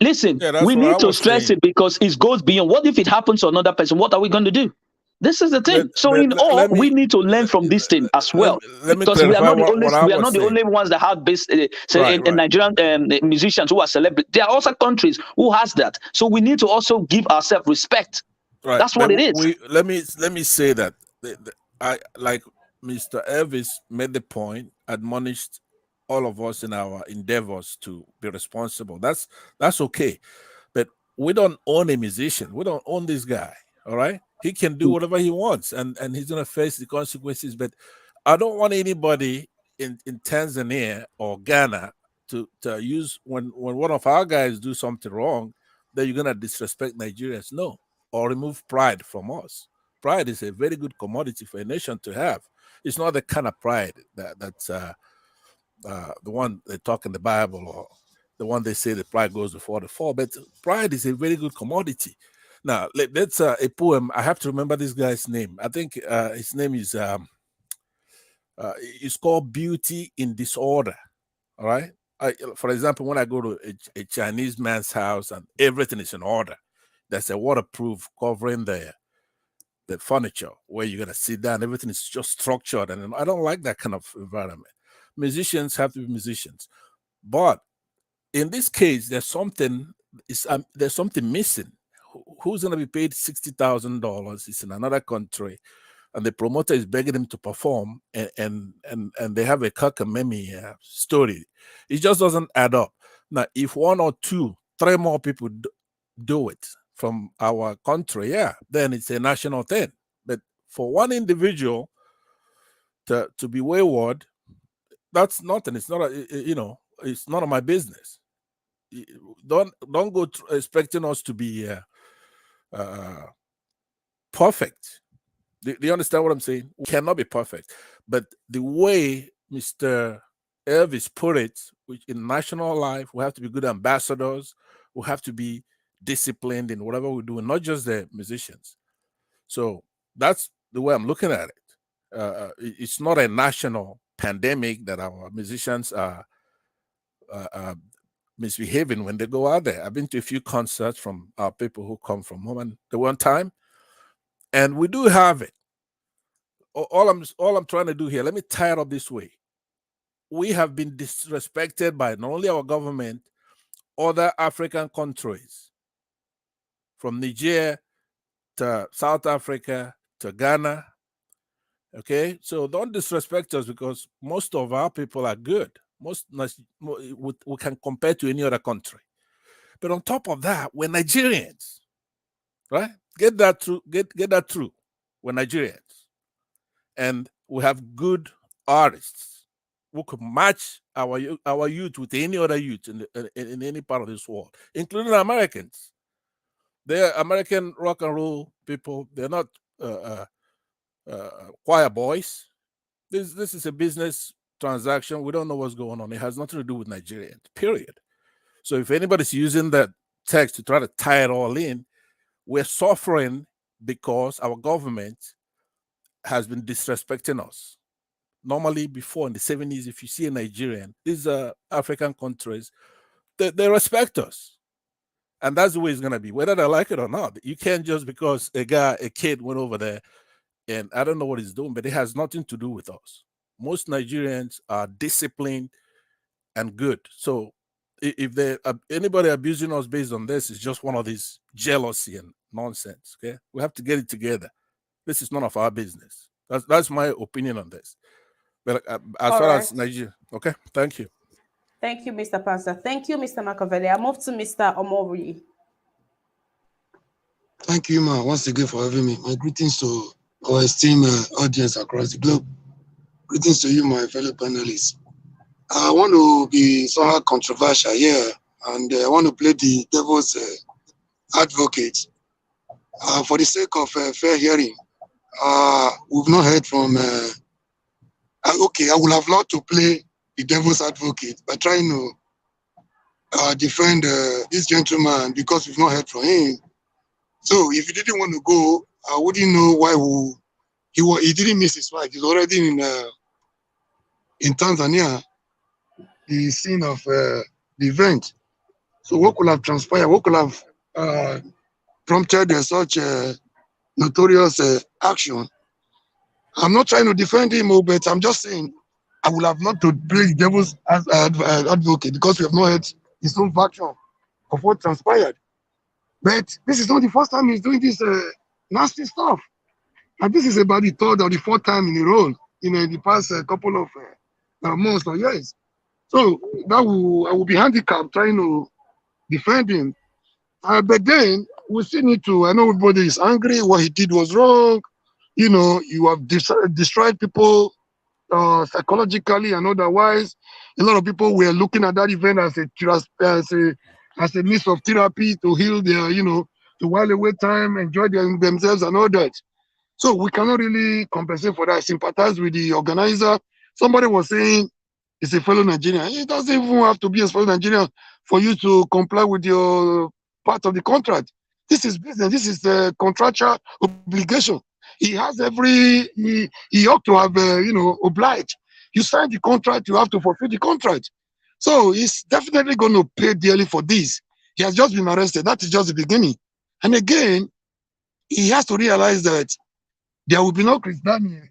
listen, Yeah, that's we what I need to was stress saying. it because it goes beyond. What if it happens to another person? What are we going to do? This is the thing. So in all, Let we me need to learn from this thing as well, let me because we are clarify not the only what I we are was not the saying. only ones that have base Right, in Nigerian musicians who are celebrities. There are also countries who has that. So we need to also give ourselves respect. Right. That's what it is. Let me say that I like Mr. Elvis made the point, admonished all of us in our endeavors to be responsible. That's okay. But we don't own a musician. We don't own this guy. All right. He can do whatever he wants and he's gonna face the consequences. But I don't want anybody in Tanzania or Ghana to use when one of our guys do something wrong, that you're gonna disrespect Nigerians. No, or remove pride from us. Pride is a very good commodity for a nation to have. It's not the kind of pride that's the one they talk in the Bible, or the one they say the pride goes before the fall. But pride is a very good commodity. Now, that's a poem. I have to remember this guy's name. I think his name is it's called Beauty in Disorder. All right. For example, when I go to a Chinese man's house and everything is in order, there's a waterproof covering the furniture where you're gonna sit down. Everything is just structured, and I don't like that kind of environment. Musicians have to be musicians, but in this case, there's something missing. Who's gonna be paid $60,000? It's in another country, and the promoter is begging him to perform, and they have a cockamamie story. It just doesn't add up. Now, if one or two, three more people do it from our country, yeah, then it's a national thing. But for one individual to be wayward, that's nothing. It's not it's none of my business. Don't go expecting us to be perfect. Do you understand what I'm saying? We cannot be perfect. But the way Mr. Elvis put it, which in national life, we have to be good ambassadors. We have to be disciplined in whatever we do, and not just the musicians. So that's the way I'm looking at it. It's not a national pandemic that our musicians are misbehaving when they go out there. I've been to a few concerts from our people who come from home, and the one time, and we do have it. All I'm trying to do here, let me tie it up this way. We have been disrespected by not only our government, other African countries, from Niger to South Africa to Ghana. Okay, so don't disrespect us, because most of our people are good. We can compare to any other country. But on top of that, we're Nigerians, right? Get that through. Get that through. We're Nigerians, and we have good artists who could match our youth with any other youth in any part of this world, including Americans. They're American rock and roll people. They're not choir boys. This is a business transaction. We don't know what's going on. It has nothing to do with Nigerians, period. So if anybody's using that text to try to tie it all in, we're suffering because our government has been disrespecting us. Normally, before in the 70s, if you see a Nigerian, these are African countries, they respect us. And that's the way it's going to be, whether they like it or not. You can't just because a kid went over there, and I don't know what he's doing, but it has nothing to do with us. Most Nigerians are disciplined and good. So if anybody abusing us based on this, is just one of these jealousy and nonsense. Okay, we have to get it together. This is none of our business. That's my opinion on this. But as far as Nigeria, okay, thank you. Thank you, Mr. Pastor. Thank you, Mr. Machiavelli. I move to Mr. Omori. Thank you, ma, once again for having me. My greetings to our esteemed audience across the globe. Greetings to you, my fellow panelists. I want to be somewhat controversial here, and I want to play the devil's advocate. For the sake of fair hearing, we've not heard from... okay, I would have loved to play the devil's advocate by trying to defend this gentleman, because we've not heard from him. So if he didn't want to go, I wouldn't know why he didn't miss his flight. He's already in Tanzania, the scene of the event. So what could have transpired? What could have prompted such notorious action? I'm not trying to defend him, but I'm just saying I would have loved to play devil's advocate because we have not heard his own version of what transpired. But this is not the first time he's doing this nasty stuff. And this is about the third or the fourth time in a row in the past couple of months or years. So I will be handicapped trying to defend him. But then we still need to, I know everybody is angry, what he did was wrong. You know, you have destroyed people psychologically and otherwise. A lot of people were looking at that event as a means of therapy to heal their, to while away time, enjoy themselves and all that. So we cannot really compensate for that. I sympathize with the organizer. Somebody was saying it's a fellow Nigerian. It doesn't even have to be a fellow Nigerian for you to comply with your part of the contract. This is business. This is a contractual obligation. He has he ought to have, obliged. You sign the contract, you have to fulfill the contract. So he's definitely going to pay dearly for this. He has just been arrested. That is just the beginning. And again, he has to realize that there will be no Kizz Daniel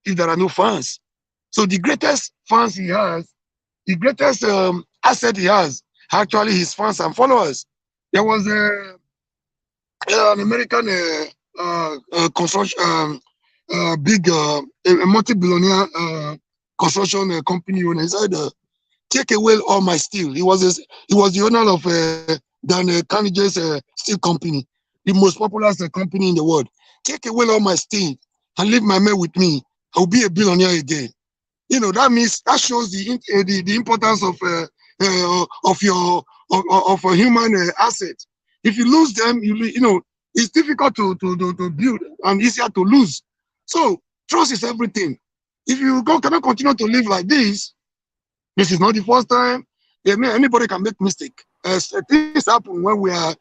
if there are no fans. So the greatest fans he has, the greatest asset he has, actually his fans and followers. There was an American construction, big, multi-billionaire construction company owner. He said, take away all my steel. He was the owner of Dan Carnegie's steel company, the most popular company in the world. Take away all my steel and leave my men with me. I'll be a billionaire again. You know, that shows the importance of a human asset. If you lose them, it's difficult to build and easier to lose. So trust is everything. If you cannot continue to live like this is not the first time. Anybody can make mistake. Things happen when we are,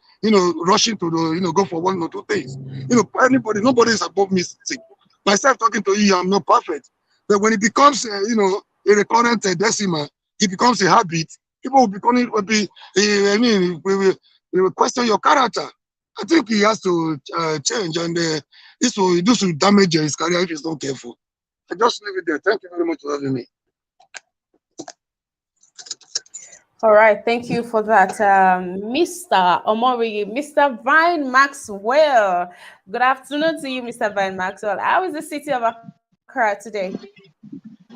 rushing to go for one or two things. Nobody is above mistake. Myself talking to you, I'm not perfect. But when it becomes, a recurrent decimal, it becomes a habit. People will question your character. I think he has to change, and this will damage his career if he's not careful. I just leave it there. Thank you very much for having me. All right, thank you for that, Mr. Omori, Mr. Vine Maxwell. Good afternoon to you, Mr. Vine Maxwell. How is the city of Accra today?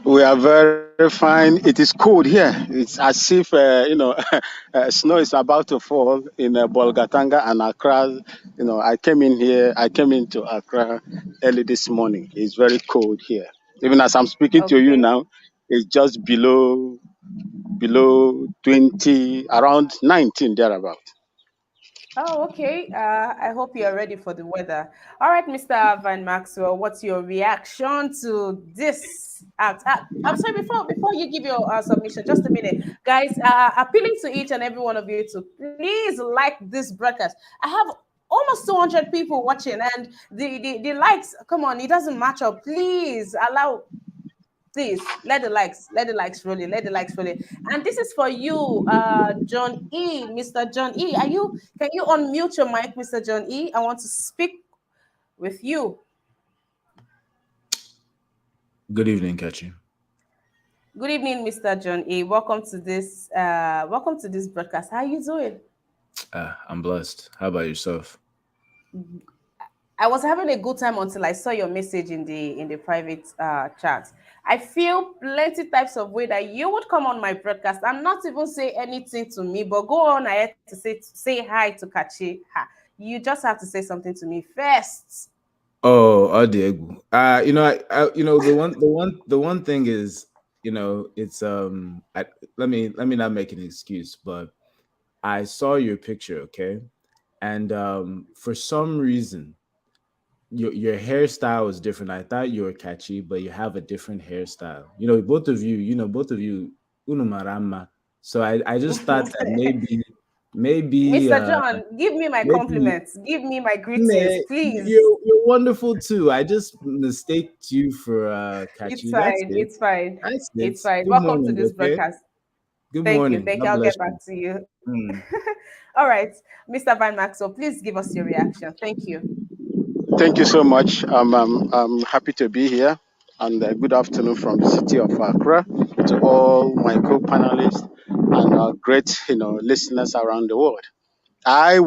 We are very fine. It is cold here. It's as if, snow is about to fall in Bolgatanga and Accra. I came into Accra early this morning. It's very cold here. Even as I'm speaking to you now, it's just below 20, around 19 thereabout. Oh, okay. I hope you're ready for the weather. All right, Mr. Van Maxwell, what's your reaction to this act? I'm sorry, before you give your submission, just a minute. Guys, appealing to each and every one of you to please like this broadcast. I have almost 200 people watching, and the likes, come on, it doesn't match up. Please allow. Please let the likes rolling. And this is for you, John E. Mr. John E. Can you unmute your mic, Mr. John E? I want to speak with you. Good evening, Kachi. Good evening, Mr. John E. Welcome to this broadcast. How are you doing? I'm blessed. How about yourself? I was having a good time until I saw your message in the private chat. I feel plenty types of way that you would come on my broadcast and not even say anything to me, but go on ahead to say hi to Kachi. You just have to say something to me first. Oh, Diego. The one thing is, it's let me not make an excuse, but I saw your picture, okay, and for some reason, your hairstyle is different. I thought you were catchy, but you have a different hairstyle. Both of you, unumarama. So I just thought that Maybe Mr. John, give me my maybe compliments. Give me my greetings, Nah, please. you're wonderful too. I just mistaked you for It's Kachi. That's fine. it. It's fine. That's it. It's fine. Good Welcome to morning, this okay? broadcast. Good Thank you. morning. Thank you. God I'll bless get you. back to you. Mm. All right. Mr. Van Maxwell, please give us your reaction. Thank you. Thank you so much. I'm happy to be here, and good afternoon from the city of Accra to all my co-panelists and great, listeners around the world. It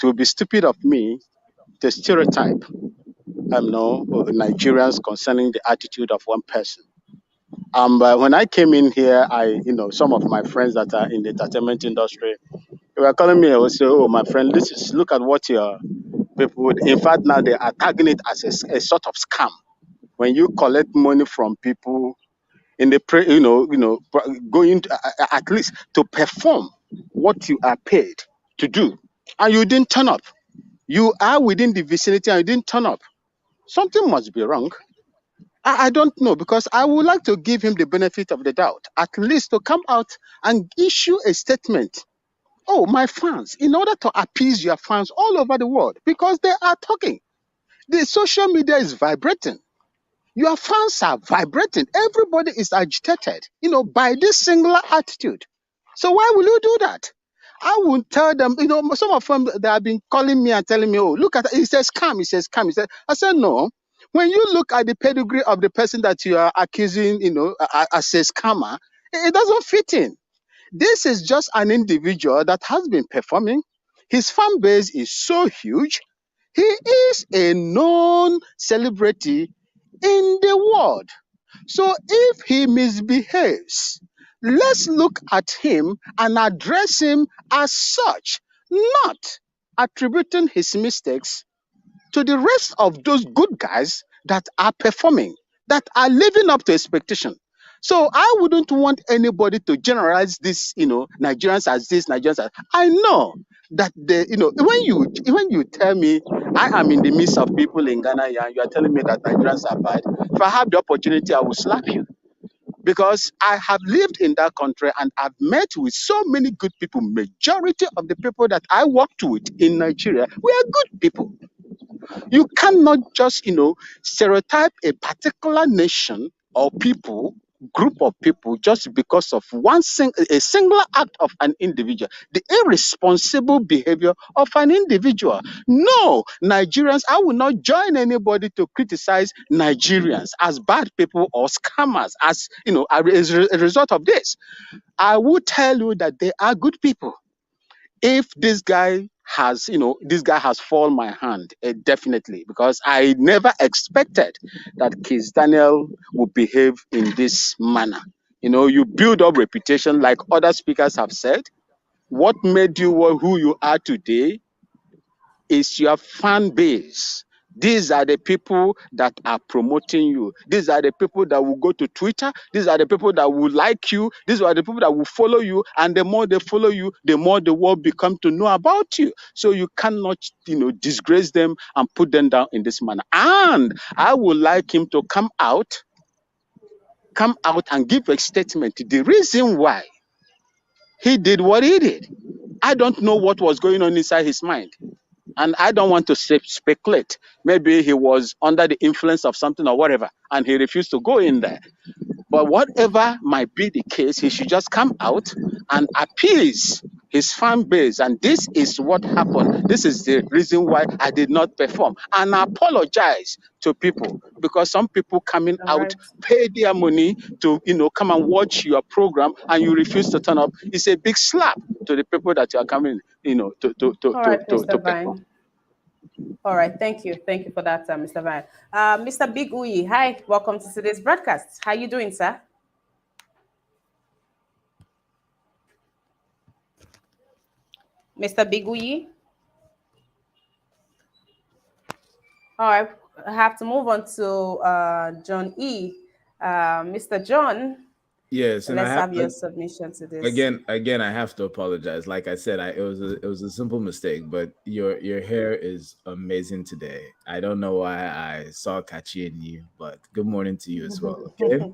will be stupid of me to stereotype, Nigerians concerning the attitude of one person. But when I came in here, some of my friends that are in the entertainment industry, they were calling me also, oh, my friend, look at what your people would. In fact, now they are tagging it as a sort of scam. When you collect money from people in the going at least to perform what you are paid to do, and you didn't turn up. You are within the vicinity and you didn't turn up. Something must be wrong. I don't know, because I would like to give him the benefit of the doubt, at least to come out and issue a statement. Oh, my fans, in order to appease your fans all over the world, because they are talking. The social media is vibrating. Your fans are vibrating. Everybody is agitated, by this singular attitude. So why will you do that? I will tell them, some of them, they have been calling me and telling me, oh, look at it. It says scam, it says scam. I said, no. When you look at the pedigree of the person that you are accusing, as a scammer, it doesn't fit in. This is just an individual that has been performing. His fan base is so huge. He is a known celebrity in the world. So if he misbehaves, let's look at him and address him as such, not attributing his mistakes to the rest of those good guys that are performing, that are living up to expectation. So I wouldn't want anybody to generalize this, Nigerians as this, Nigerians as. I know that when you tell me I am in the midst of people in Ghana and you are telling me that Nigerians are bad, if I have the opportunity, I will slap you, because I have lived in that country and I've met with so many good people. Majority of the people that I worked with in Nigeria were good people. You cannot just, stereotype a particular nation or people, group of people, just because of a single act of an individual, the irresponsible behavior of an individual. No, Nigerians, I will not join anybody to criticize Nigerians as bad people or scammers as, as a result of this. I will tell you that they are good people. If this guy has fallen my hand, definitely, because I never expected that Kizz Daniel would behave in this manner. You build up reputation, like other speakers have said. What made you who you are today is your fan base. These are the people that are promoting you. These are the people that will go to Twitter. These are the people that will like you. These are the people that will follow you. And the more they follow you, the more the world become to know about you. So you cannot, disgrace them and put them down in this manner. And I would like him to come out and give a statement. The reason why he did what he did. I don't know what was going on inside his mind. And I don't want to speculate. Maybe he was under the influence of something or whatever, and he refused to go in there. But whatever might be the case, he should just come out and appease his fan base. And this is what happened. This is the reason why I did not perform. And I apologize to people, because some people coming All out, right. pay their money to, come and watch your program, and you refuse to turn up. It's a big slap to the people that you are coming, All right, to Mr. perform. Vine. All right. Thank you. Thank you for that, Mr. Vine. Mr. Big Uyi, hi. Welcome to today's broadcast. How you doing, sir? Mr. Big Uyi? All right. I have to move on to John E. Mr. John, Yes, and let's have your submission to this. again, I have to apologize. Like I said, it was a simple mistake, but your hair is amazing today. I don't know why I saw Kachi in you, but good morning to you as well. Okay.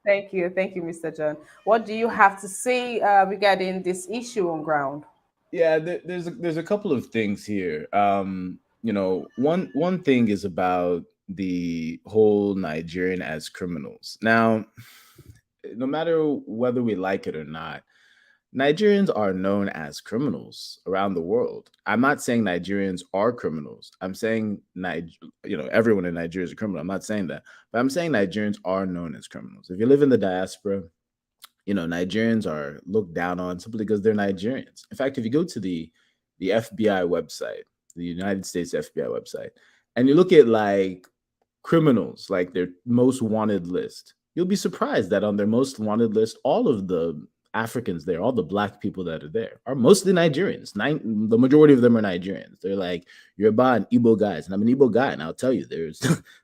Thank you, Mr. John. What do you have to say regarding this issue on ground? Yeah, there's a couple of things here. One thing is about the whole Nigerian as criminals. Now, no matter whether we like it or not, Nigerians are known as criminals around the world. I'm not saying Nigerians are criminals. I'm saying everyone in Nigeria is a criminal. I'm not saying that, but I'm saying Nigerians are known as criminals. If you live in the diaspora, Nigerians are looked down on simply because they're Nigerians. In fact, if you go to the FBI website, the United States FBI website, and you look at like criminals, like their most wanted list, you'll be surprised that on their most wanted list, all of the Africans there, all the black people that are there, are mostly Nigerians. The majority of them are Nigerians. They're like Yoruba and Igbo guys, and I'm an Igbo guy, and I'll tell you,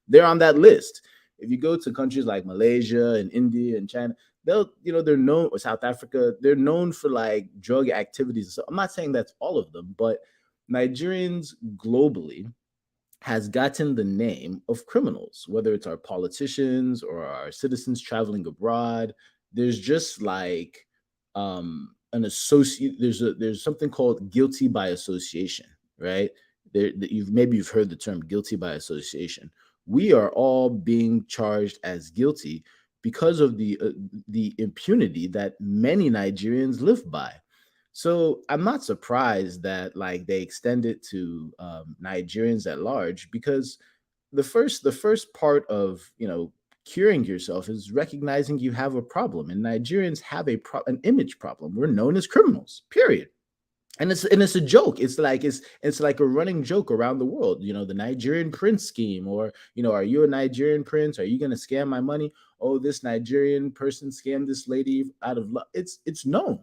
they're on that list. If you go to countries like Malaysia and India and China, they're known, or South Africa, they're known for like drug activities. So I'm not saying that's all of them, but Nigerians globally has gotten the name of criminals, whether it's our politicians or our citizens traveling abroad. There's just like an associate. There's something called guilty by association, right? You've heard the term guilty by association. We are all being charged as guilty because of the impunity that many Nigerians live by. So I'm not surprised that like they extend it to Nigerians at large, because the first part of curing yourself is recognizing you have a problem, and Nigerians have an image problem. We're known as criminals, period. And it's a joke. It's like a running joke around the world. The Nigerian prince scheme, or are you a Nigerian prince? Are you going to scam my money? Oh, this Nigerian person scammed this lady out of love. It's known.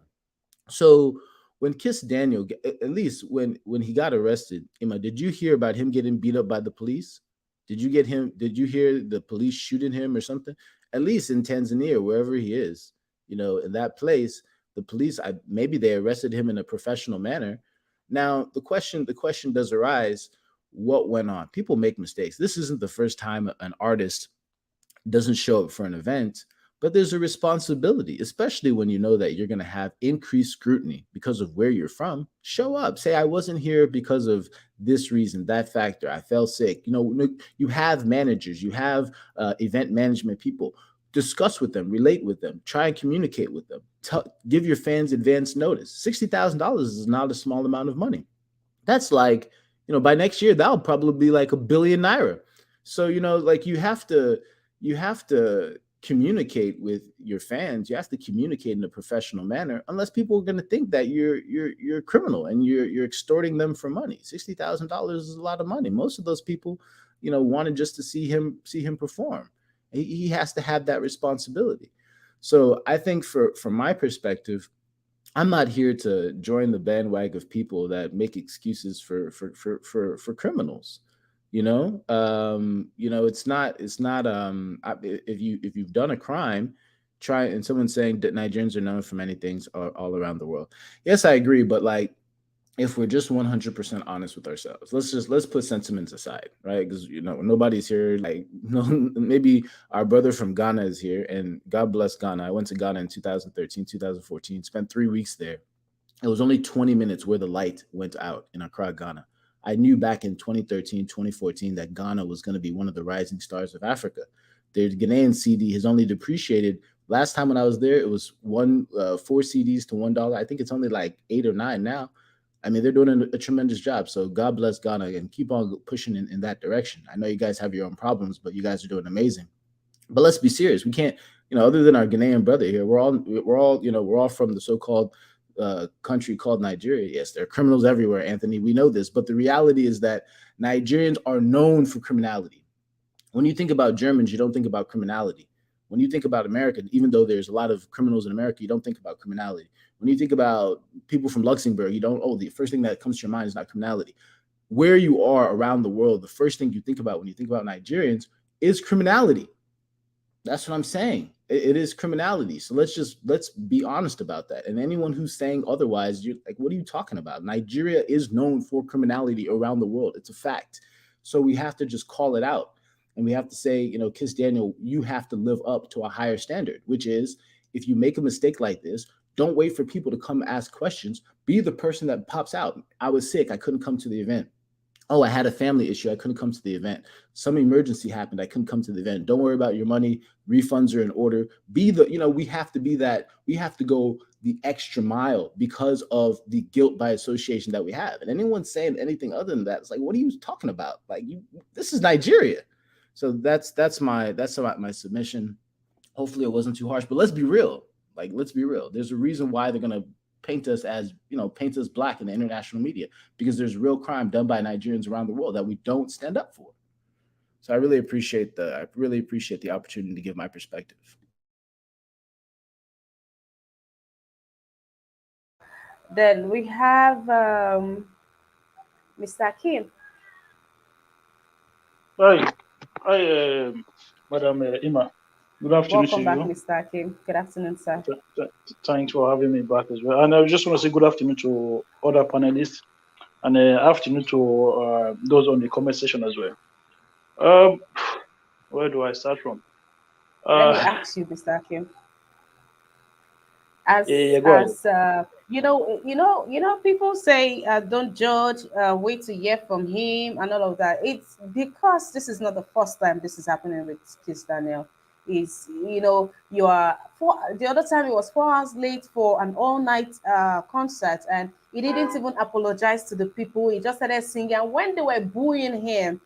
So when Kizz Daniel, at least when he got arrested, Emma, did you hear about him getting beat up by the police? Did you hear the police shooting him or something? At least in Tanzania, wherever he is, in that place, the police, maybe they arrested him in a professional manner. Now, the question does arise: what went on? People make mistakes. This isn't the first time an artist doesn't show up for an event, but there's a responsibility, especially when you know that you're going to have increased scrutiny because of where you're from. Show up. Say, I wasn't here because of this reason, that factor. I fell sick. You have managers, you have event management people. Discuss with them, relate with them, try and communicate with them. Give your fans advance notice. $60,000 is not a small amount of money. That's like, by next year, that'll probably be like $1 billion naira. So, like you have to communicate with your fans. You have to communicate in a professional manner, unless people are going to think that you're a criminal and you're extorting them for money. $60,000 is a lot of money. Most of those people, wanted just to see him perform. He has to have that responsibility. So I think from my perspective, I'm not here to join the bandwagon of people that make excuses for criminals. It's not if you've done a crime, try, and someone's saying that Nigerians are known for many things all around the world. Yes, I agree, but like, if we're just 100% honest with ourselves, let's put sentiments aside, right? Because nobody's here. Like, no, maybe our brother from Ghana is here, and God bless Ghana. I went to Ghana in 2013, 2014, spent 3 weeks there. It was only 20 minutes where the light went out in Accra, Ghana. I knew back in 2013, 2014 that Ghana was going to be one of the rising stars of Africa. The Ghanaian CD has only depreciated. Last time when I was there, it was 4 CDs to $1. I think it's only like 8 or 9 now. I mean, they're doing a tremendous job. So God bless Ghana, and keep on pushing in that direction. I know you guys have your own problems, but you guys are doing amazing. But let's be serious. We can't, other than our Ghanaian brother here, we're all from the so-called country called Nigeria. Yes, there are criminals everywhere, Anthony. We know this, but the reality is that Nigerians are known for criminality. When you think about Germans, you don't think about criminality. When you think about America, even though there's a lot of criminals in America, you don't think about criminality. When you think about people from Luxembourg, the first thing that comes to your mind is not criminality. Where you are around the world, the first thing you think about when you think about Nigerians is criminality. That's what I'm saying. It is criminality. So let's be honest about that. And anyone who's saying otherwise, you're like, what are you talking about? Nigeria is known for criminality around the world. It's a fact. So we have to just call it out. And we have to say, Kizz Daniel, you have to live up to a higher standard, which is, if you make a mistake like this, Don't wait for people to come ask questions. Be the person that pops out. I was sick. I couldn't come to the event. Oh, I had a family issue. I couldn't come to the event. Some emergency happened. I couldn't come to the event. Don't worry about your money. Refunds are in order. Be the, we have to be that. We have to go the extra mile because of the guilt by association that we have. And anyone saying anything other than that, it's like, what are you talking about? Like, this is Nigeria. So that's my submission. Hopefully it wasn't too harsh, but let's be real. Like, let's be real. There's a reason why they're going to paint us as, paint us black in the international media, because there's real crime done by Nigerians around the world that we don't stand up for. So I really appreciate the opportunity to give my perspective. Then we have Mr. Kim. Hi, Madam Ima. Good afternoon Welcome to back, you. Mr. Kim. Good afternoon, sir. Thanks for having me back as well. And I just want to say good afternoon to other panelists, and afternoon to those on the comment section as well. Where do I start from? Let me ask you, Mr. Kim. As people say, don't judge, wait to hear from him and all of that. It's because this is not the first time this is happening with Kizz Daniel. Is you are the other time it was 4 hours late for an all-night concert, and he didn't even apologize to the people. He just started singing, and when they were booing him,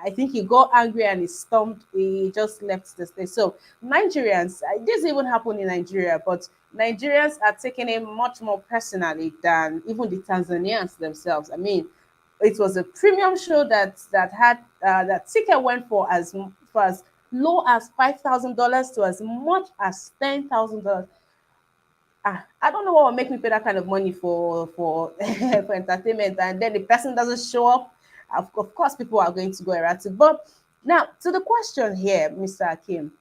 I think he got angry and he just left the stage. So Nigerians, this even happened in Nigeria, but Nigerians are taking it much more personally than even the Tanzanians themselves. I mean, it was a premium show that had that ticket went for as low as $5,000 to as much as $10,000. I don't know what will make me pay that kind of money for for entertainment, and then the person doesn't show up. Of course, people are going to go erratic. But now, to the question here, Mr. Akim,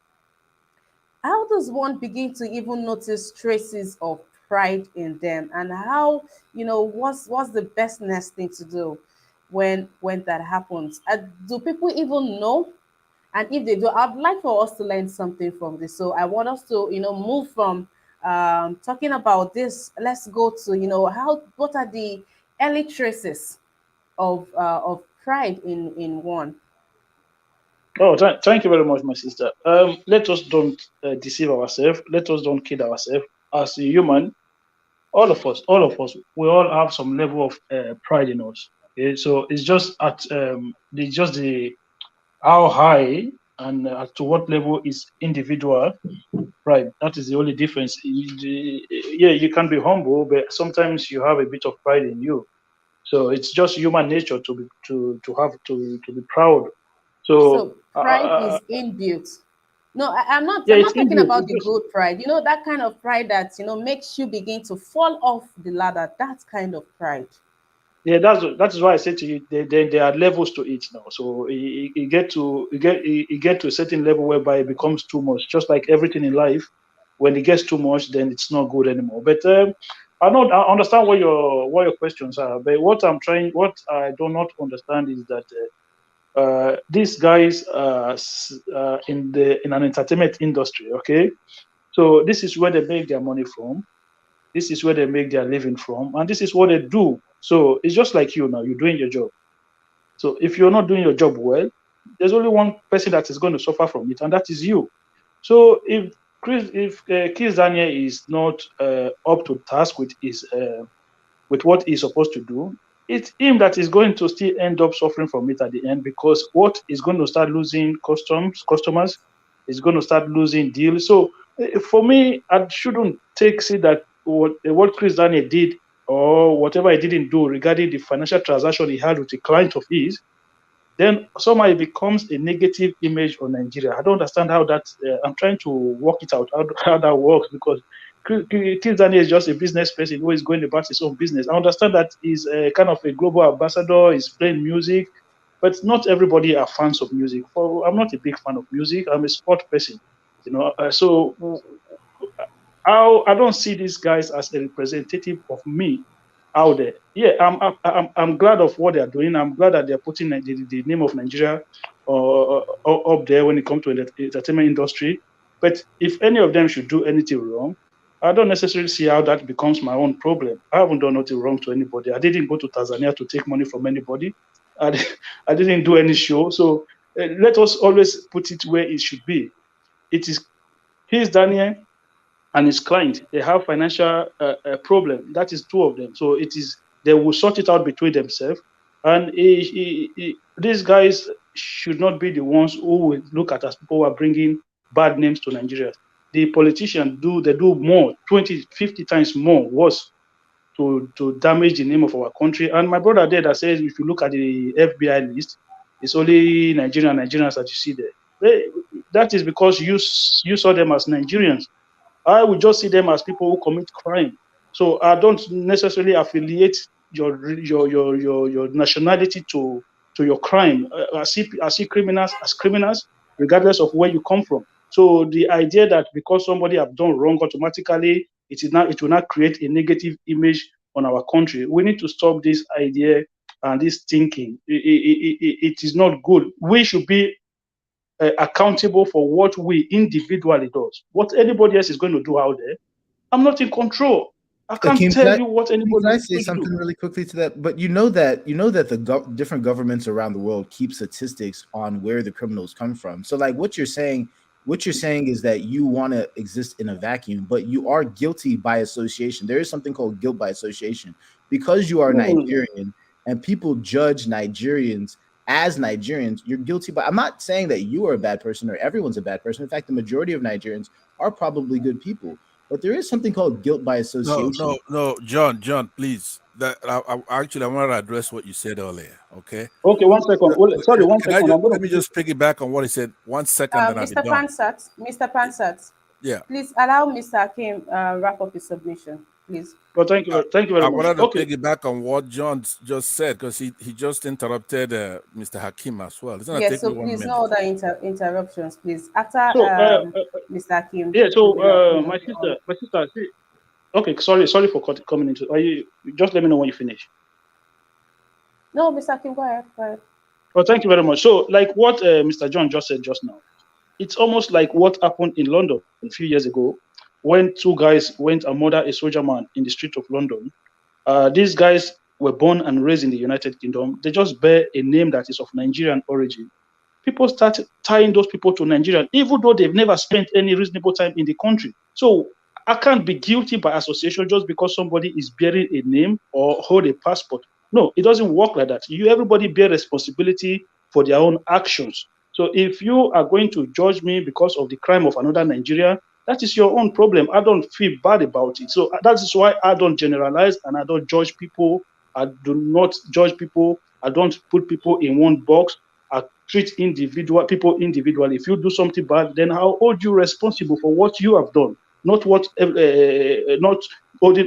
how does one begin to even notice traces of pride in them, and how what's the best next thing to do when that happens? Do people even know? And if they do, I'd like for us to learn something from this. So I want us to move from talking about this. Let's go to what are the early traces of pride in one. Oh, thank you very much, my sister. Let us don't deceive ourselves. Let us don't kid ourselves. As a human, all of us, we all have some level of pride in us. Okay? So it's just at the how high and to what level is individual pride. That is the only difference. Yeah, you can be humble, but sometimes you have a bit of pride in you. So it's just human nature to be proud. So pride is inbuilt. No, I'm not talking about the good pride. That kind of pride that makes you begin to fall off the ladder. That kind of pride. Yeah, that is why I said to you, there are levels to it now. So you get to a certain level whereby it becomes too much. Just like everything in life, when it gets too much, then it's not good anymore. But I understand what your questions are. But what I do not understand is that these guys in an entertainment industry. Okay, so this is where they make their money from. This is where they make their living from, and this is what they do. So it's just like you now, you're doing your job. So if you're not doing your job well, there's only one person that is going to suffer from it, and that is you. So if Kizz Daniel is not up to task with what he's supposed to do, it's him that is going to still end up suffering from it at the end, because what is going to start losing customers, is going to start losing deals. So for me, I shouldn't see that what Kizz Daniel did or whatever he didn't do regarding the financial transaction he had with a client of his, then somehow it becomes a negative image on Nigeria. I don't understand how that. I'm trying to work it out how that works, because Kizz Daniel is just a business person who is going about his own business. I understand that he's kind of a global ambassador. He's playing music, but not everybody are fans of music. I'm not a big fan of music. I'm a sport person, so I don't see these guys as a representative of me out there. Yeah, I'm glad of what they are doing. I'm glad that they're putting the name of Nigeria up there when it comes to the entertainment industry. But if any of them should do anything wrong, I don't necessarily see how that becomes my own problem. I haven't done nothing wrong to anybody. I didn't go to Tanzania to take money from anybody. I didn't do any show. So let us always put it where it should be. It is Kizz Daniel and his client. They have financial problem. That is two of them. So they will sort it out between themselves. And these guys should not be the ones who will look at us people who are bringing bad names to Nigeria. The politicians they do more, 20, 50 times more worse to damage the name of our country. And my brother there that says if you look at the FBI list, it's only Nigerians that you see there. That is because you saw them as Nigerians. I would just see them as people who commit crime. So I don't necessarily affiliate your nationality to your crime. I see criminals as criminals, regardless of where you come from. So the idea that because somebody have done wrong, automatically it will not create a negative image on our country. We need to stop this idea and this thinking. It is not good. We should be accountable for what we individually does. What anybody else is going to do out there, I'm not in control. I can't Akeem, tell you what anybody can I is say going to something do. really quickly to that? But you know that the different governments around the world keep statistics on where the criminals come from. So like what you're saying is that you want to exist in a vacuum, but you are guilty by association. There is something called guilt by association because you are Nigerian and people judge Nigerians as Nigerians. You're guilty, but I'm not saying that you are a bad person or everyone's a bad person. In fact, the majority of Nigerians are probably good people. But there is something called guilt by association. No, John, please. Actually, I want to address what you said earlier. Okay. Okay, 1 second. Sorry, 1 second. Let me just piggyback on what he said. 1 second, then I'll be Mr. done. Pansat, Yeah. please allow Mr. Hakim wrap up his submission, please. Well, thank you very much. I wanted to piggyback on what John just said because he just interrupted Mr. Hakim as well. It's gonna Yes, take so me 1 please, minute. no other interruptions, please. After Mr. Hakim. Yeah. So my sister. Okay, sorry for coming into. You just let me know when you finish. No, Mr. Hakim, go ahead. Well, thank you very much. So, like what Mr. John just said just now, it's almost like what happened in London a few years ago when two guys went and murdered a soldier man in the street of London. These guys were born and raised in the United Kingdom. They just bear a name that is of Nigerian origin. People start tying those people to Nigeria, even though they've never spent any reasonable time in the country. So I can't be guilty by association just because somebody is bearing a name or hold a passport. No, it doesn't work like that. Everybody bear responsibility for their own actions. So if you are going to judge me because of the crime of another Nigerian, that is your own problem. I don't feel bad about it. So that is why I don't generalize and I don't judge people. I do not judge people. I don't put people in one box. I treat people individually. If you do something bad, then I'll hold you responsible for what you have done, not holding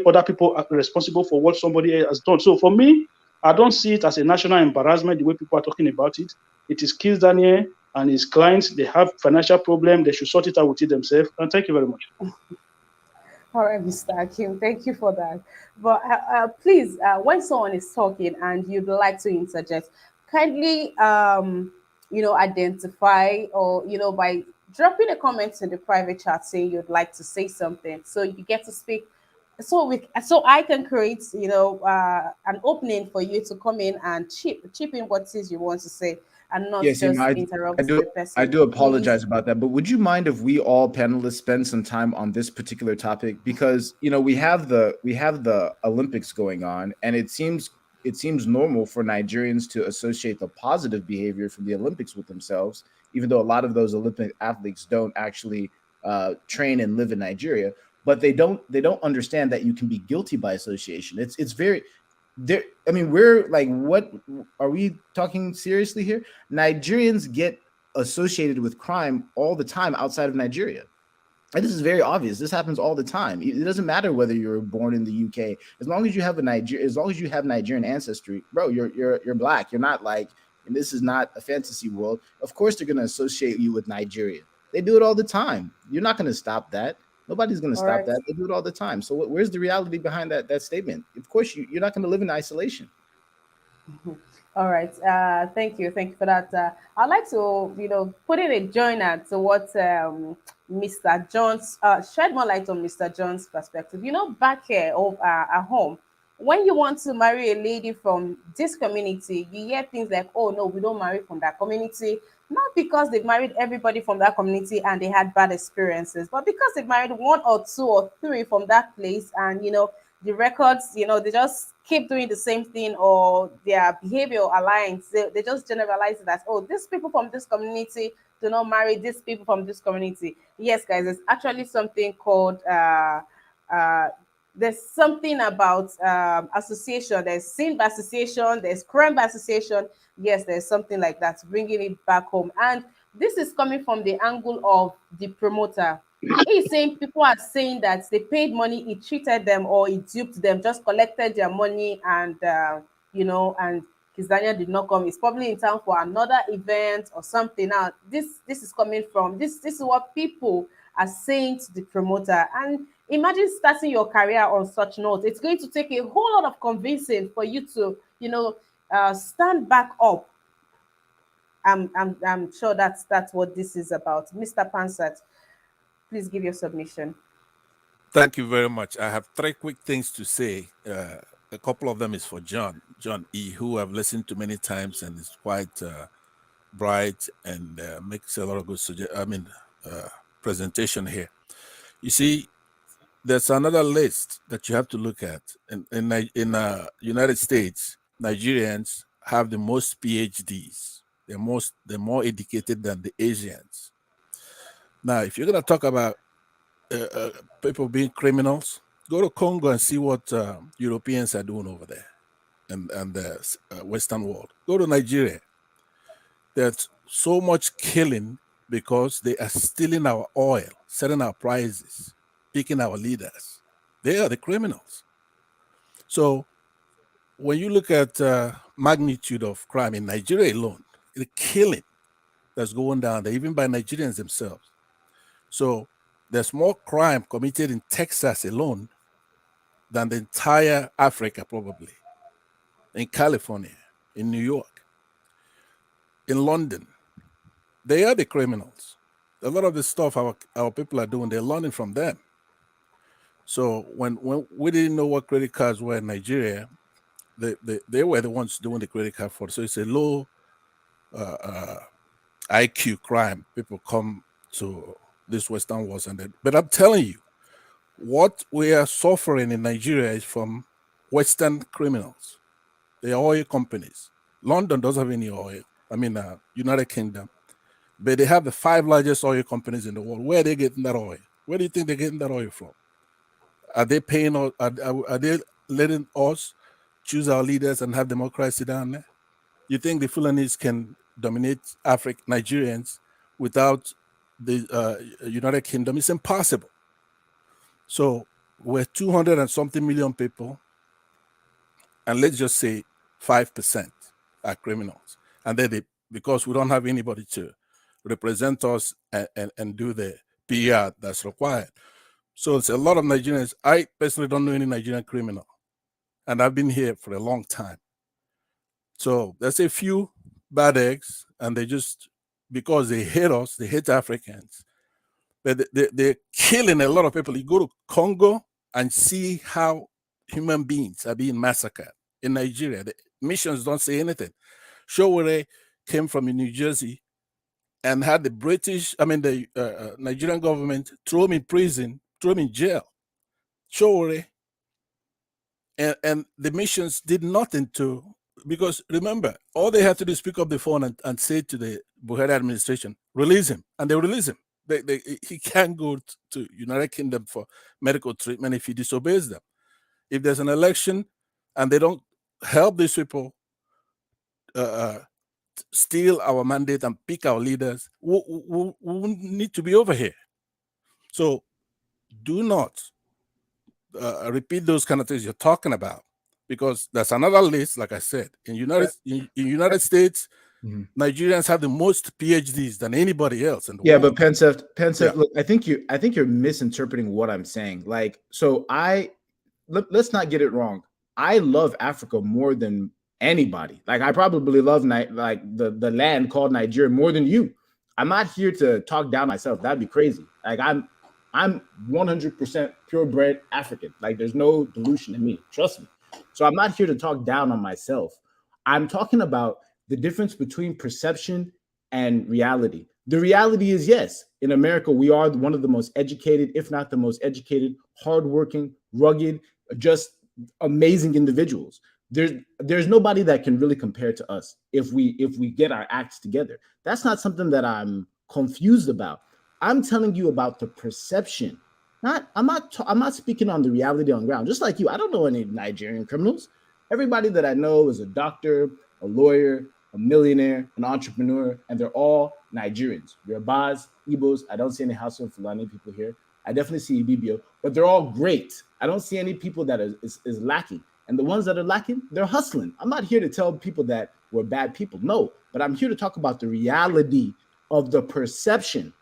other people responsible for what somebody else has done. So for me, I don't see it as a national embarrassment the way people are talking about it. It is Kizz Daniel and his clients. They have financial problem. They should sort it out with it themselves. And thank you very much. All right, Mr. Hakim, thank you for that. But please, when someone is talking and you'd like to interject, kindly, identify or, by dropping a comment in the private chat saying you'd like to say something so you get to speak. So I can create, an opening for you to come in and chip in what it is you want to say and not Yes, just interrupt the person. I do apologize about that, but would you mind if we all panelists spend some time on this particular topic? Because we have the Olympics going on, and it seems normal for Nigerians to associate the positive behavior from the Olympics with themselves, even though a lot of those Olympic athletes don't actually train and live in Nigeria. But they don't understand that you can be guilty by association. It's very there. I mean, we're like, what are we talking seriously here? Nigerians get associated with crime all the time outside of Nigeria. And this is very obvious. This happens all the time. It doesn't matter whether you're born in the UK, as long as you have Nigerian ancestry, bro, you're black. You're not like, and this is not a fantasy world. Of course, they're gonna associate you with Nigeria. They do it all the time. You're not gonna stop that. Nobody's going to stop that. They do it all the time. So where's the reality behind that statement? Of course, you're not going to live in isolation. All right. Thank you. Thank you for that. I'd like to, put in a joiner to what Mr. John's shed more light on Mr. John's perspective. You know, back here at home, when you want to marry a lady from this community, you hear things like, "Oh no, we don't marry from that community." Not because they've married everybody from that community and they had bad experiences, but because they've married one or two or three from that place, and the records, they just keep doing the same thing, or their behavior aligns. They just generalize it as, "Oh, these people from this community do not marry these people from this community." Yes, guys, there's actually something called uh, there's something about association. There's sin by association, there's crime by association. Yes, there's something like that, bringing it back home. And this is coming from the angle of the promoter. He's saying people are saying that they paid money, he cheated them or he duped them, just collected their money, and and Kizz Daniel did not come. He's probably in town for another event or something. Now, this is coming from this is what people are saying to the promoter. And imagine starting your career on such note. It's going to take a whole lot of convincing for you to, stand back up. I'm sure that's what this is about. Mr. Pansat, please give your submission. Thank you very much. I have three quick things to say. A couple of them is for John E., who I've listened to many times and is quite bright and makes a lot of good presentation here. You see, there's another list that you have to look at. In United States, Nigerians have the most PhDs. They're more educated than the Asians. Now, if you're going to talk about people being criminals, go to Congo and see what Europeans are doing over there and the Western world. Go to Nigeria. There's so much killing because they are stealing our oil, setting our prices, picking our leaders. They are the criminals. So when you look at magnitude of crime in Nigeria alone, the killing that's going down there, even by Nigerians themselves. So there's more crime committed in Texas alone than the entire Africa, probably. In California, in New York, in London. They are the criminals. A lot of the stuff our people are doing, they're learning from them. So when we didn't know what credit cards were in Nigeria, they were the ones doing the credit card fraud. So it's a low IQ crime. People come to this Western world, but I'm telling you, what we are suffering in Nigeria is from Western criminals. They are oil companies. London doesn't have any oil. United Kingdom. But they have the 5 largest oil companies in the world. Where are they getting that oil? Where do you think they're getting that oil from? Are they paying? Are they letting us choose our leaders and have democracy down there? You think the Fulanis can dominate Nigerians without the United Kingdom? It's impossible. So we're 200 and something million people, and let's just say 5% are criminals. And then because we don't have anybody to represent us and do the PR that's required. So it's a lot of Nigerians. I personally don't know any Nigerian criminal, and I've been here for a long time. So there's a few bad eggs, and they just, because they hate us, they hate Africans, but they're killing a lot of people. You go to Congo and see how human beings are being massacred. In Nigeria, the missions don't say anything. Showore came from New Jersey and had the Nigerian government throw him in prison, throw him in jail. Showore. And the missions did nothing because remember, all they had to do is pick up the phone and say to the Buhari administration, release him, and they release him. He can't go to United Kingdom for medical treatment if he disobeys them. If there's an election and they don't help these people steal our mandate and pick our leaders, we need to be over here. So do not repeat those kind of things you're talking about, because there's another list. Like I said, in United States, Nigerians have the most PhDs than anybody else in the world. But Pensef, look, I think you're misinterpreting what I'm saying. Let's not get it wrong. I love Africa more than anybody. I probably love the land called Nigeria more than you. I'm not here to talk down myself. That'd be crazy. Like I'm 100% purebred African. Like there's no dilution in me. Trust me. So I'm not here to talk down on myself. I'm talking about the difference between perception and reality. The reality is, yes, in America, we are one of the most educated, if not the most educated, hardworking, rugged, just amazing individuals. There's nobody that can really compare to us if we get our acts together. That's not something that I'm confused about. I'm telling you about the perception. I'm not speaking on the reality on ground. Just like you, I don't know any Nigerian criminals. Everybody that I know is a doctor, a lawyer, a millionaire, an entrepreneur, and they're all Nigerians. Yorubas, Igbos. I don't see any Hausa and Fulani people here. I definitely see Ibibio, but they're all great. I don't see any people that is lacking. And the ones that are lacking, they're hustling. I'm not here to tell people that we're bad people. No, but I'm here to talk about the reality of the perception.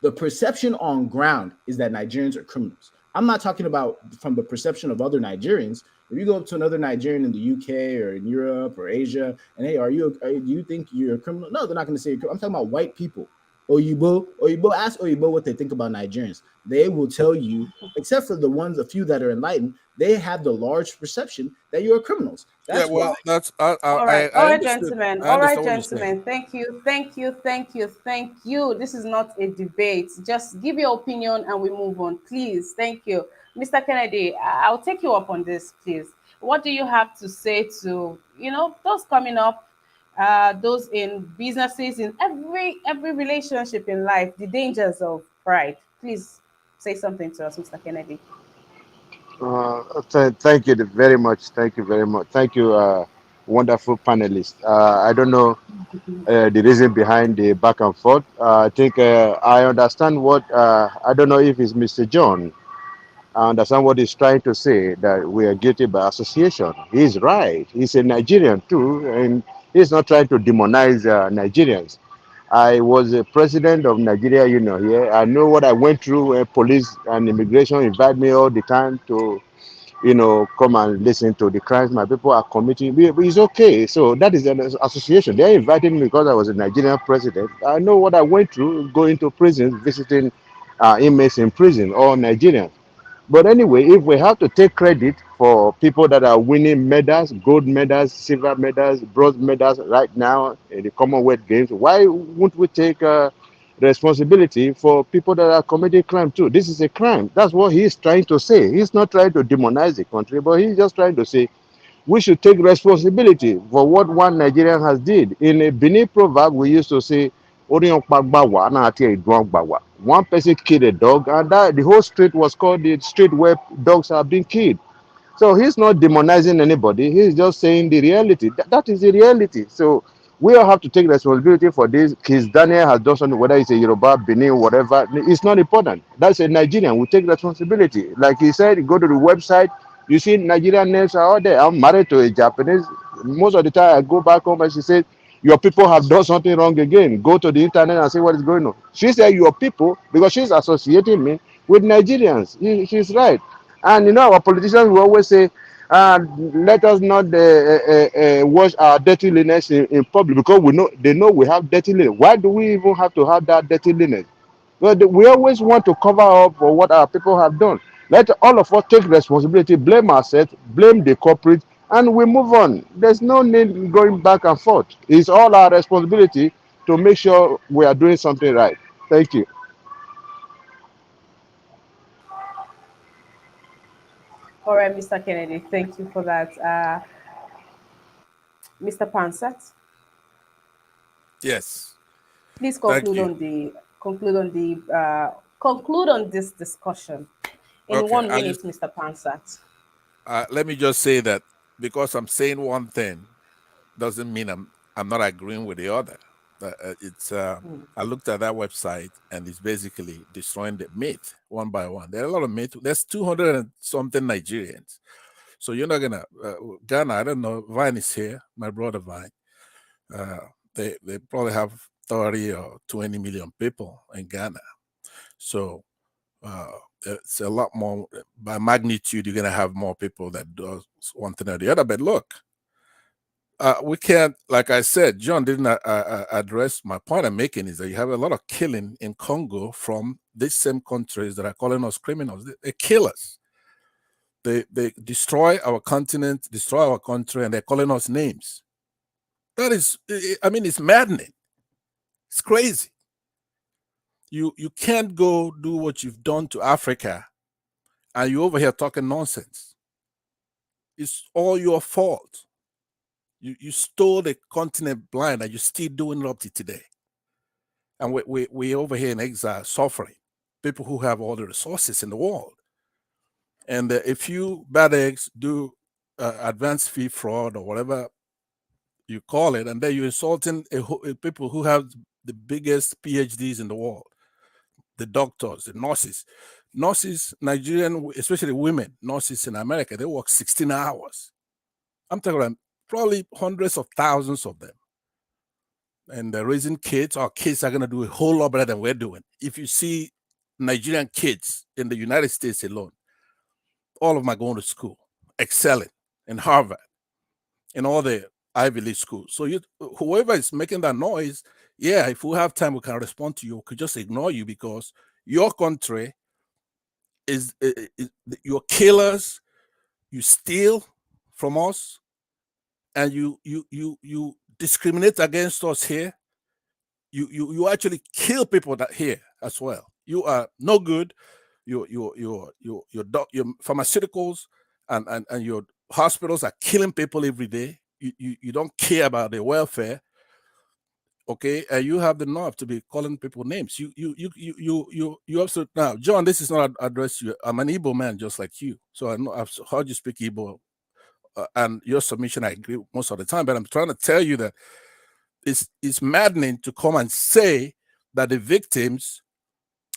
The perception on ground is that Nigerians are criminals. I'm not talking about from the perception of other Nigerians. If you go up to another Nigerian in the UK or in Europe or Asia, and hey, do you think you're a criminal? No, they're not going to say you're. I'm talking about white people. Oyibo, ask Oyibo what they think about Nigerians. They will tell you, except for a few that are enlightened, they have the large perception that you're criminals. That's why. That's All I right, understood. gentlemen. I All right, understand what you're saying. gentlemen. Thank you. This is not a debate. Just give your opinion and we move on, please. Thank you, Mr. Kennedy. I'll take you up on this, please. What do you have to say to those coming up, those in businesses, in every relationship in life, the dangers of pride? Please say something to us, Mr. Kennedy. Thank you very much. Thank you very much. Thank you, wonderful panelists. I don't know the reason behind the back and forth. I think I understand what, I don't know if it's Mr. John. I understand what he's trying to say, that we are guilty by association. He's right. He's a Nigerian too, and he's not trying to demonize Nigerians. I was a president of Nigeria Union here. I know what I went through when police and immigration invite me all the time to come and listen to the crimes my people are committing. It's okay. So that is an association. They invited me because I was a Nigerian president. I know what I went through going to prisons, visiting inmates in prison, all Nigerians. But anyway, if we have to take credit for people that are winning medals, gold medals, silver medals, bronze medals right now in the Commonwealth Games, why won't we take responsibility for people that are committing crime too? This is a crime. That's what he's trying to say. He's not trying to demonize the country, but he's just trying to say we should take responsibility for what one Nigerian has did. In a Benin proverb, we used to say, one person killed a dog, and that the whole street was called the street where dogs are being killed. So he's not demonizing anybody. He's just saying the reality. That is the reality. So we all have to take responsibility for this. Kizz Daniel has done something, whether it's a Yoruba, Benin, whatever. It's not important. That's a Nigerian. We take responsibility. Like he said, go to the website. You see Nigerian names are all there. I'm married to a Japanese. Most of the time I go back home and she said, your people have done something wrong again. Go to the internet and see what is going on. She said, your people, because she's associating me with Nigerians. She's right. And our politicians will always say, let us not wash our dirty linens in public, because they know we have dirty linen. Why do we even have to have that dirty linen? But we always want to cover up for what our people have done. Let all of us take responsibility, blame ourselves, blame the corporate, and we move on. There's no need going back and forth. It's all our responsibility to make sure we are doing something right. Thank you. All right, Mr. Kennedy. Thank you for that. Mr. Pansat, Yes. please Thank you. conclude on this discussion in Okay. 1 minute, Mr. Pansat. Let me just say that because I'm saying one thing doesn't mean I'm not agreeing with the other. I looked at that website and it's basically destroying the myth one by one. There are a lot of myths. There's 200 and something Nigerians. So you're not gonna Ghana. I don't know. Vine is here. My brother Vine. They probably have 30 or 20 million people in Ghana. So it's a lot more by magnitude. You're gonna have more people that do one thing or the other. But look, we can't, like I said, John didn't address my point I'm making is that you have a lot of killing in Congo from these same countries that are calling us criminals. They kill us. They destroy our continent, destroy our country, and they're calling us names. That is, I mean, it's maddening. It's crazy. You can't go do what you've done to Africa, and you over here talking nonsense. It's all your fault. You stole the continent blind, and you're still doing it up to today. And we over here in exile suffering. People who have all the resources in the world. And if you bad eggs do advanced fee fraud or whatever you call it, and then you're insulting people who have the biggest PhDs in the world, the doctors, the nurses, Nigerian, especially women, nurses in America, they work 16 hours. I'm talking about probably hundreds of thousands of them. And they're raising kids. Our kids are going to do a whole lot better than we're doing. If you see Nigerian kids in the United States alone, all of them are going to school, excelling in Harvard, in all the Ivy League schools. So whoever is making that noise, yeah, if we have time, we can respond to you. We could just ignore you because your country is you're killers. You steal from us, and you discriminate against us here. You actually kill people that here as well. You are no good. Your pharmaceuticals and your hospitals are killing people every day. You don't care about their welfare. Okay, and you have the nerve to be calling people names. You also now, John. This is not addressed to you. I'm an Igbo man just like you, so I know I've heard you speak Igbo, and your submission I agree most of the time. But I'm trying to tell you that it's maddening to come and say that the victims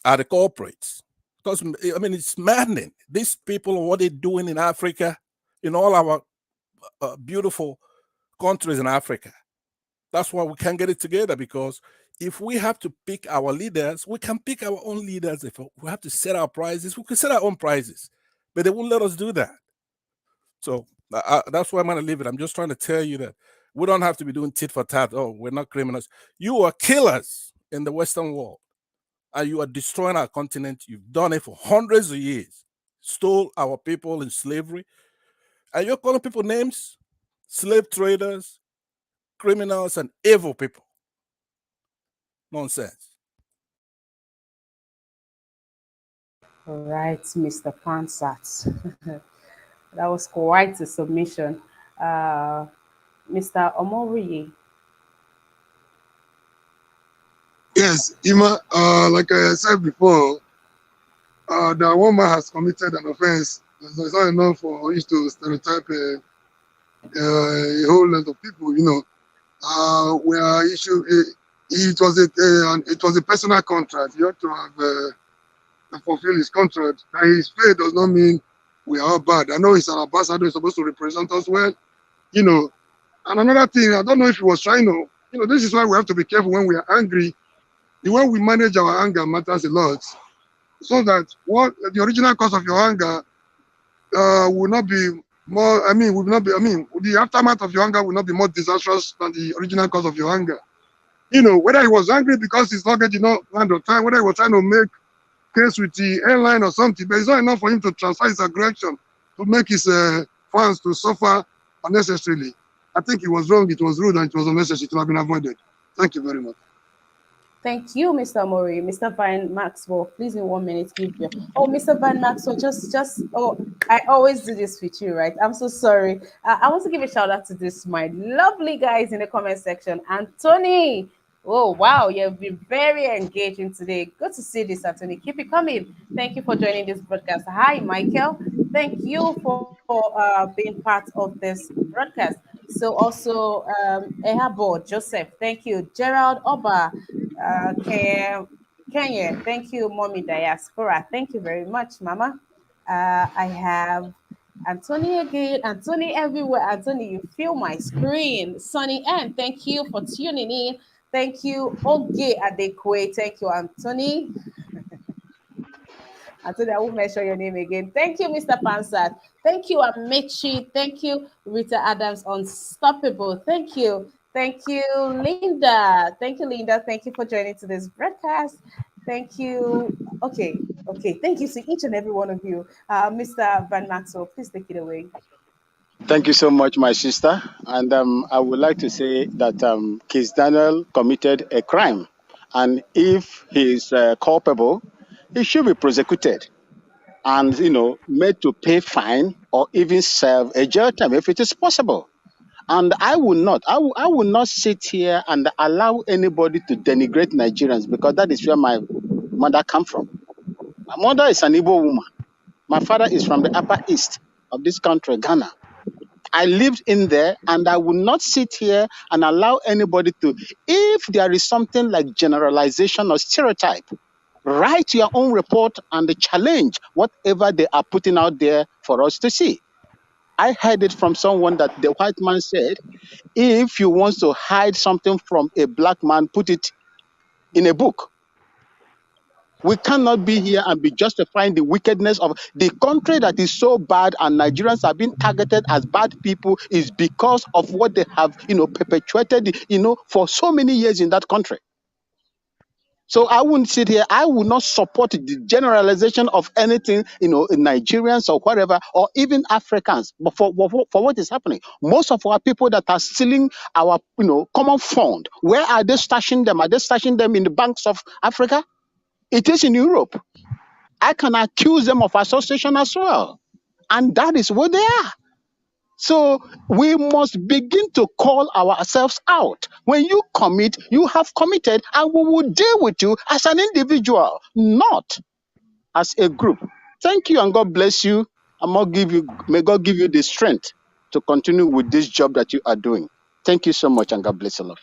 are the culprits. Because I mean, it's maddening. These people, what they're doing in Africa, in all our beautiful countries in Africa. That's why we can't get it together, because if we have to pick our leaders, we can pick our own leaders. If we have to set our prices, we can set our own prices, but they won't let us do that. So that's why I'm going to leave it. I'm just trying to tell you that we don't have to be doing tit for tat. Oh, we're not criminals. You are killers in the Western world, and you are destroying our continent. You've done it for hundreds of years, stole our people in slavery, and you're calling people names, slave traders, criminals, and evil people. Nonsense. All right, Mr. Pansat. That was quite a submission. Mr. Omori. Yes, Ima, like I said before, the woman has committed an offense. So it's not enough for you to stereotype a whole lot of people, you know. Where issue, it was a personal contract. You have to have fulfill his contract. And his faith does not mean we are all bad. I know he's an ambassador, he's supposed to represent us well, you know. And another thing, I don't know if he was trying to, you know, this is why we have to be careful when we are angry. The way we manage our anger matters a lot. So that what the original cause of your anger will not be more, will not be, the aftermath of your anger will not be more disastrous than the original cause of your anger. You know, whether he was angry because his luggage did not land on time, whether he was trying to make case with the airline or something, but it's not enough for him to transfer his aggression to make his fans to suffer unnecessarily. I think it was wrong, it was rude, and it was unnecessary to have been avoided. Thank you very much. Thank you, Mr. Mori. Mr. Van Maxwell, please in 1 minute give you. Oh, Mr. Van Maxwell, I always do this with you, right? I'm so sorry. I want to give a shout out to this, my lovely guys in the comment section. Anthony, oh, wow, you've been very engaging today. Good to see this, Anthony. Keep it coming. Thank you for joining this broadcast. Hi, Michael. Thank you for being part of this broadcast. So also, Ehabo, Joseph, thank you. Gerald Oba, Kenya, thank you. Mommy Diaspora, thank you very much, Mama. I have Anthony again, Anthony everywhere. Anthony, you feel my screen. Sonny N, thank you for tuning in. Thank you, Oge Adekwe. Thank you, Anthony. I told you I won't mention your name again. Thank you, Mr. Pansat. Thank you, Amechi. Thank you, Rita Adams, Unstoppable. Thank you. Thank you, Linda. Thank you, Linda. Thank you for joining to this broadcast. Thank you. Okay. Okay. Thank you to each and every one of you. Mr. Van Maxwell, please take it away. Thank you so much, my sister. And I would like to say that Kizz Daniel committed a crime. And if he is culpable, he should be prosecuted and, made to pay fine or even serve a jail term if it is possible. And I will not sit here and allow anybody to denigrate Nigerians because that is where my mother come from. My mother is an Igbo woman. My father is from the upper east of this country, Ghana. I lived in there and I will not sit here and allow anybody to, if there is something like generalization or stereotype, write your own report and challenge whatever they are putting out there for us to see. I heard it from someone that the white man said, if you want to hide something from a black man, put it in a book. We cannot be here and be justifying the wickedness of the country that is so bad and Nigerians are being targeted as bad people is because of what they have, perpetuated, for so many years in that country. So I wouldn't sit here. I would not support the generalization of anything, Nigerians or whatever, or even Africans. But for what is happening, most of our people that are stealing our, common fund, where are they stashing them? Are they stashing them in the banks of Africa? It is in Europe. I can accuse them of association as well. And that is what they are. So we must begin to call ourselves out. When you commit, you have committed, and we will deal with you as an individual, not as a group. Thank you, and God bless you. And may God give you the strength to continue with this job that you are doing. Thank you so much, and God bless you.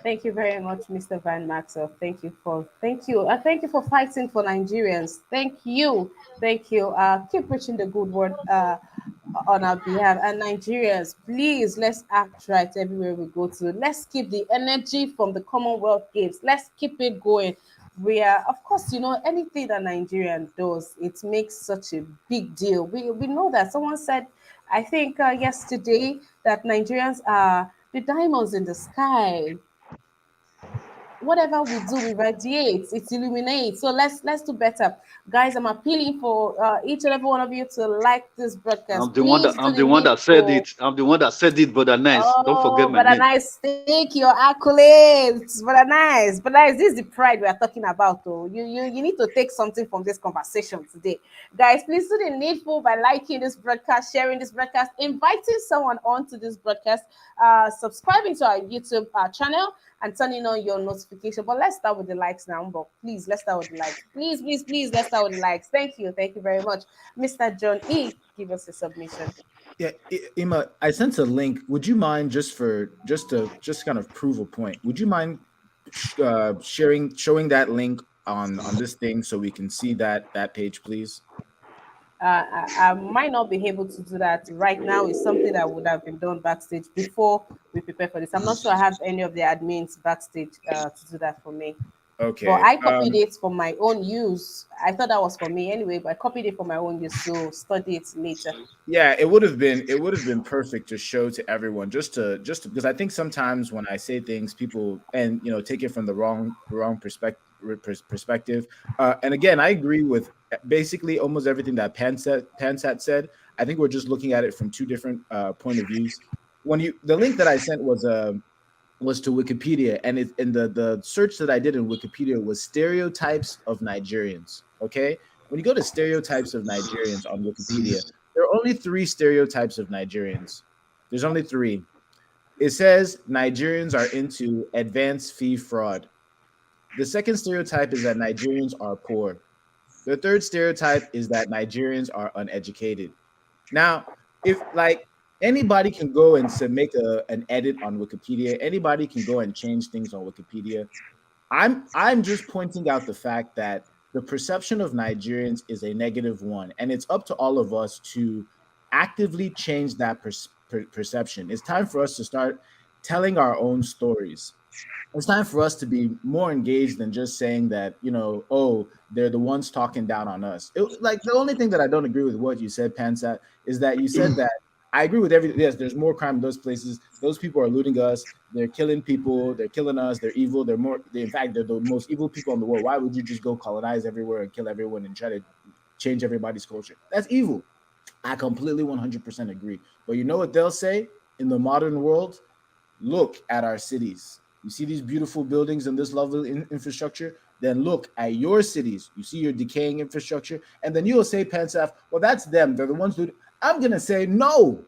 Thank you very much, Mr. Van Maxwell. Thank you for fighting for Nigerians. Thank you. Keep preaching the good word on our behalf. And Nigerians, please, let's act right everywhere we go to. Let's keep the energy from the Commonwealth Games. Let's keep it going. We are, of course, anything that Nigerian does, it makes such a big deal. We know that. Someone said, I think yesterday, that Nigerians are the diamonds in the sky. Whatever we do, we radiate, it illuminates. So let's do better, guys. I'm appealing for each and every one of you to like this broadcast. I'm the one that said it. I'm the one that said it, Brother Nice. Don't forget my Brother name. Nice, take your accolades. Brother Nice, this is the pride we are talking about. Though you need to take something from this conversation today, guys. Please do the needful by liking this broadcast, sharing this broadcast, inviting someone onto this broadcast, subscribing to our YouTube channel, and turning on your notification. But let's start with the likes now. But please, let's start with the likes. Please, let's start with the likes. Thank you very much. Mr. John E, give us a submission. Yeah, Ima, I sent a link. Would you mind just to kind of prove a point? Would you mind showing that link on this thing so we can see that page, please? I might not be able to do that right now. It's something that would have been done backstage before we prepare for this. I'm not sure I have any of the admins backstage to do that for me. Okay. But I copied it for my own use. I thought that was for me anyway, but I copied it for my own use to study it later. Yeah, it would have been perfect to show to everyone just to because I think sometimes when I say things, people take it from the wrong perspective. And again, I agree with basically almost everything that Pansat said. I think we're just looking at it from two different point of views. The link that I sent was to Wikipedia, and the search that I did in Wikipedia was stereotypes of Nigerians. Okay, when you go to stereotypes of Nigerians on Wikipedia, there are only 3 stereotypes of Nigerians. There's only 3. It says Nigerians are into advanced fee fraud. The second stereotype is that Nigerians are poor. The third stereotype is that Nigerians are uneducated. Now, if anybody can go and make an edit on Wikipedia, anybody can go and change things on Wikipedia. I'm just pointing out the fact that the perception of Nigerians is a negative one, and it's up to all of us to actively change that perception. It's time for us to start telling our own stories. It's time for us to be more engaged than just saying that, oh, they're the ones talking down on us. Like, the only thing that I don't agree with what you said, Pansat, is that you said that I agree with everything. Yes, there's more crime in those places. Those people are looting us. They're killing people. They're killing us. They're evil. In fact, they're the most evil people in the world. Why would you just go colonize everywhere and kill everyone and try to change everybody's culture? That's evil. I completely 100% agree. But you know what they'll say in the modern world? Look at our cities. You see these beautiful buildings and this lovely infrastructure? Then look at your cities. You see your decaying infrastructure. And then you'll say, Pensaf, well, that's them. They're the ones who. I'm going to say, no.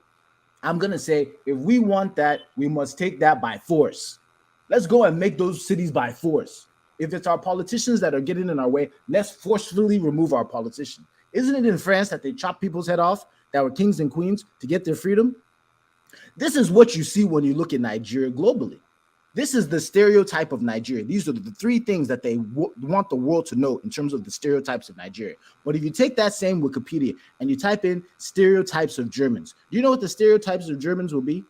I'm going to say, if we want that, we must take that by force. Let's go and make those cities by force. If it's our politicians that are getting in our way, let's forcefully remove our politician. Isn't it in France that they chop people's head off that were kings and queens to get their freedom? This is what you see when you look at Nigeria globally. This is the stereotype of Nigeria. These are the three things that they want the world to know in terms of the stereotypes of Nigeria. But if you take that same Wikipedia and you type in stereotypes of Germans, do you know what the stereotypes of Germans will be?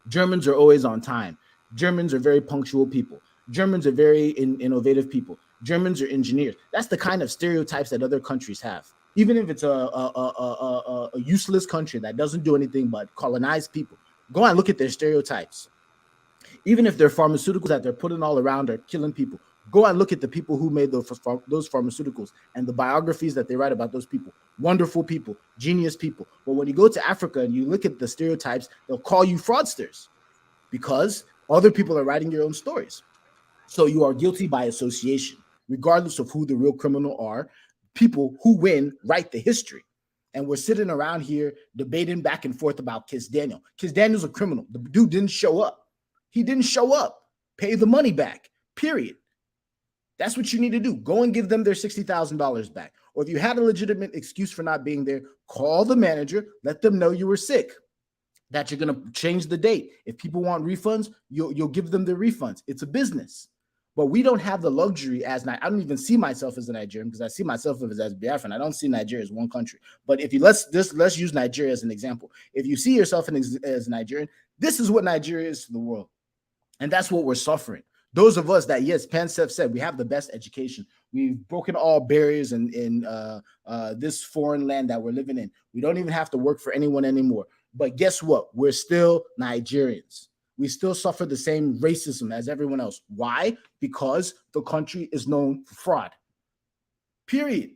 Germans are always on time. Germans are very punctual people. Germans are very innovative people. Germans are engineers. That's the kind of stereotypes that other countries have. Even if it's a useless country that doesn't do anything but colonize people, go and look at their stereotypes. Even if their pharmaceuticals that they're putting all around are killing people, go and look at the people who made those pharmaceuticals and the biographies that they write about those people. Wonderful people, genius people. But when you go to Africa and you look at the stereotypes, they'll call you fraudsters because other people are writing your own stories. So you are guilty by association, regardless of who the real criminal are. People who win write the history. And we're sitting around here debating back and forth about Kizz Daniel. Kizz Daniel's a criminal. The dude didn't show up. He didn't show up. Pay the money back, period. That's what you need to do. Go and give them their $60,000 back. Or if you had a legitimate excuse for not being there, call the manager, let them know you were sick, that you're going to change the date. If people want refunds, you'll give them the refunds. It's a business. But we don't have the luxury I don't even see myself as a Nigerian because I see myself as Biafran. I don't see Nigeria as one country. But if you let's use Nigeria as an example. If you see yourself as Nigerian, this is what Nigeria is to the world. And that's what we're suffering. Those of us that, yes, Pansef said, we have the best education. We've broken all barriers in this foreign land that we're living in. We don't even have to work for anyone anymore. But guess what? We're still Nigerians. We still suffer the same racism as everyone else. Why? Because the country is known for fraud. Period.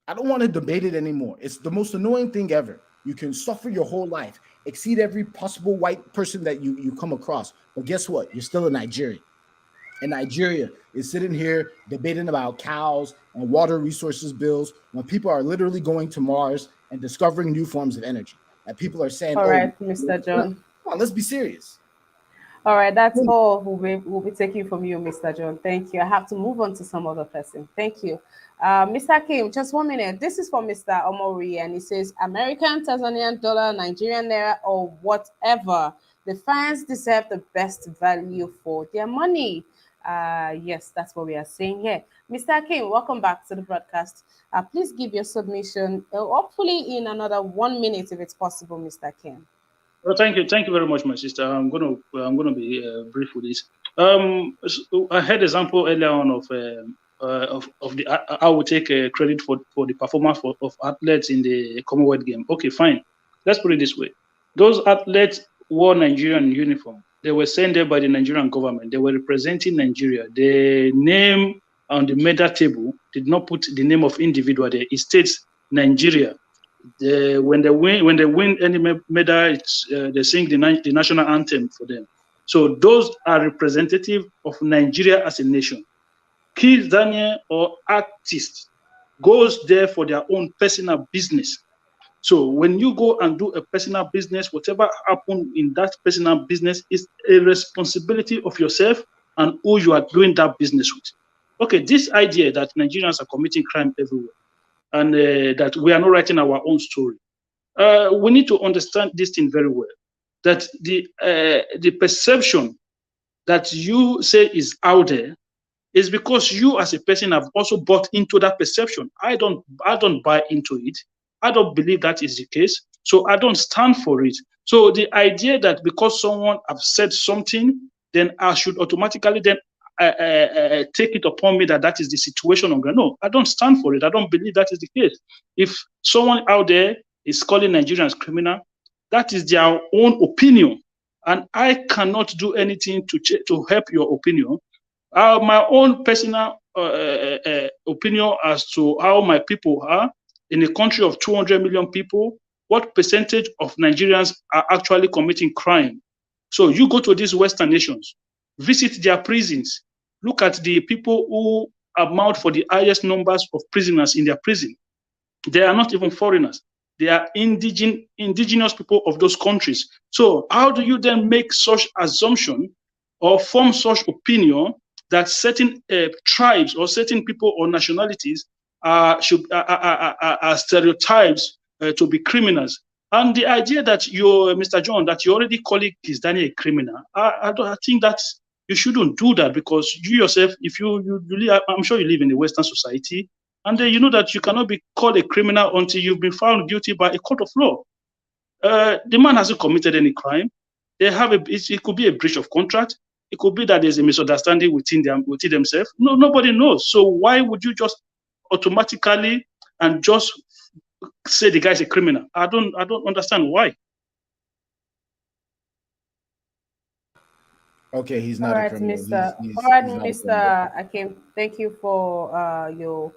I don't want to debate it anymore. It's the most annoying thing ever. You can suffer your whole life, exceed every possible white person that you come across. But guess what? You're still a Nigerian. And Nigeria is sitting here debating about cows and water resources bills when people are literally going to Mars and discovering new forms of energy. And people are saying, All right, Mr. John. Come on, let's be serious. All right, that's all we'll be taking from you, Mr. John. Thank you. I have to move on to some other person. Thank you. Mr. Kim, just 1 minute. This is for Mr. Omori, and he says, American, Tanzanian dollar, Nigerian naira, or whatever. The fans deserve the best value for their money. Yes, that's what we are saying here. Mr. Kim, welcome back to the broadcast. Please give your submission, hopefully in another 1 minute, if it's possible, Mr. Kim. Well, thank you very much, my sister. I'm gonna be brief with this. So I had example earlier on of the I will take credit for the performance of athletes in the Commonwealth game. Okay, fine. Let's put it this way: those athletes wore Nigerian uniform. They were sent there by the Nigerian government. They were representing Nigeria. The name on the medal table did not put the name of individual there. It states Nigeria. When they win any medal, they sing the national anthem for them. So those are representative of Nigeria as a nation. Kizz Daniel or artist goes there for their own personal business. So when you go and do a personal business, whatever happened in that personal business is a responsibility of yourself and who you are doing that business with. Okay, this idea that Nigerians are committing crime everywhere and that we are not writing our own story. We need to understand this thing very well. That the perception that you say is out there is because you as a person have also bought into that perception. I don't buy into it. I don't believe that is the case. So I don't stand for it. So the idea that because someone have said something, then I should automatically then take it upon me that that is the situation on ground. No, I don't stand for it. I don't believe that is the case. If someone out there is calling Nigerians criminal, that is their own opinion, and I cannot do anything to help your opinion. My own personal opinion as to how my people are in a country of 200 million people, what percentage of Nigerians are actually committing crime. So you go to these Western nations, visit their prisons, look at the people who amount for the highest numbers of prisoners in their prison. They are not even foreigners. They are indigenous people of those countries. So how do you then make such assumption or form such opinion that certain tribes or certain people or nationalities are stereotypes to be criminals? And the idea that Mr. John, that you already call it Kizz Daniel a criminal, I think that you shouldn't do that, because you yourself, if you live, I'm sure you live in a Western society, and you know that you cannot be called a criminal until you've been found guilty by a court of law. The man hasn't committed any crime. It could be a breach of contract. It could be that there's a misunderstanding within themselves. No, nobody knows. So why would you just automatically and just say the guy's a criminal? I don't understand why. Okay, he's All not a right, criminal. Mr. He's All right, he's not a criminal. Mr. Akim. Thank you for your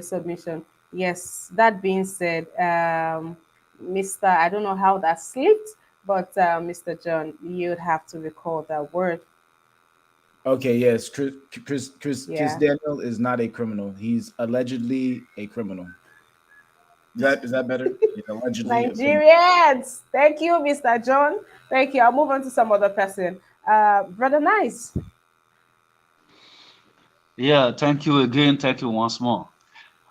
submission. Yes. That being said, Mr. I don't know how that slipped, but Mr. John, you'd have to recall that word. Okay, yes, Chris Yeah. Daniel is not a criminal. He's allegedly a criminal. Is that better? He's allegedly a criminal. Nigerians. Thank you, Mr. John. Thank you. I'll move on to some other person. Brother Nice. Yeah, thank you again. Thank you once more.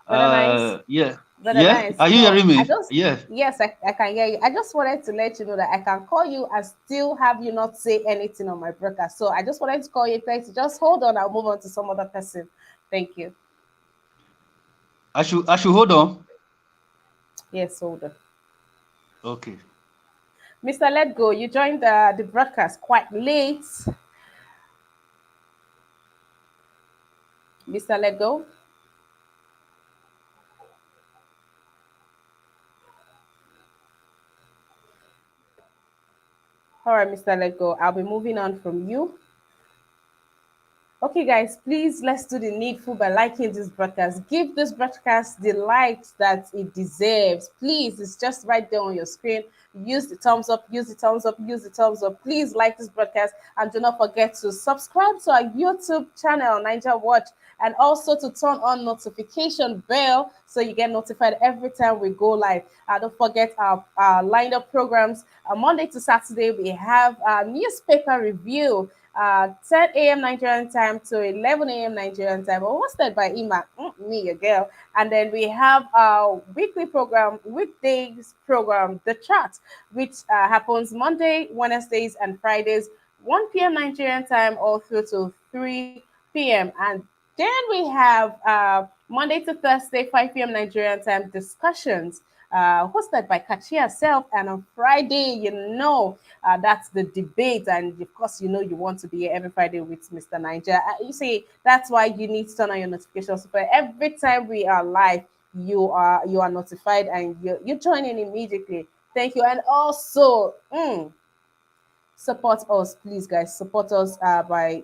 Brother Nice. Yeah. Brother Yeah. Nice. Are you No, hearing I me? just Yeah. yes, I can hear you. I just wanted to let you know that I can call you and still have you not say anything on my broadcast. So I just wanted to call you. Thanks. Just hold on. I'll move on to some other person. Thank you. I should hold on. Yes, hold on. Okay. Mr. Let Go, you joined the broadcast quite late. Mr. Let Go. All right, Mr. Let Go. I'll be moving on from you. Okay, guys, please let's do the needful by liking this broadcast. Give this broadcast the likes that it deserves. Please, it's just right there on your screen. Use the thumbs up, use the thumbs up, use the thumbs up. Please like this broadcast and do not forget to subscribe to our YouTube channel, Ninja Watch, and also to turn on notification bell so you get notified every time we go live. Don't forget our lined up programs. Monday to Saturday, we have a newspaper review. 10 a.m. Nigerian time to 11 a.m. Nigerian time, hosted by Ima, me, your girl. And then we have our weekly program, weekdays program, The Chat, which happens Monday, Wednesdays, and Fridays, 1 p.m. Nigerian time, all through to 3 p.m. And then we have Monday to Thursday, 5 p.m. Nigerian time, discussions. Hosted by Kachi herself, and on Friday, that's the debate, and of course, you want to be here every Friday with Mr. Niger. You see, that's why you need to turn on your notifications. But every time we are live, you are notified, and you join in immediately. Thank you, and also support us, please, guys. Support us by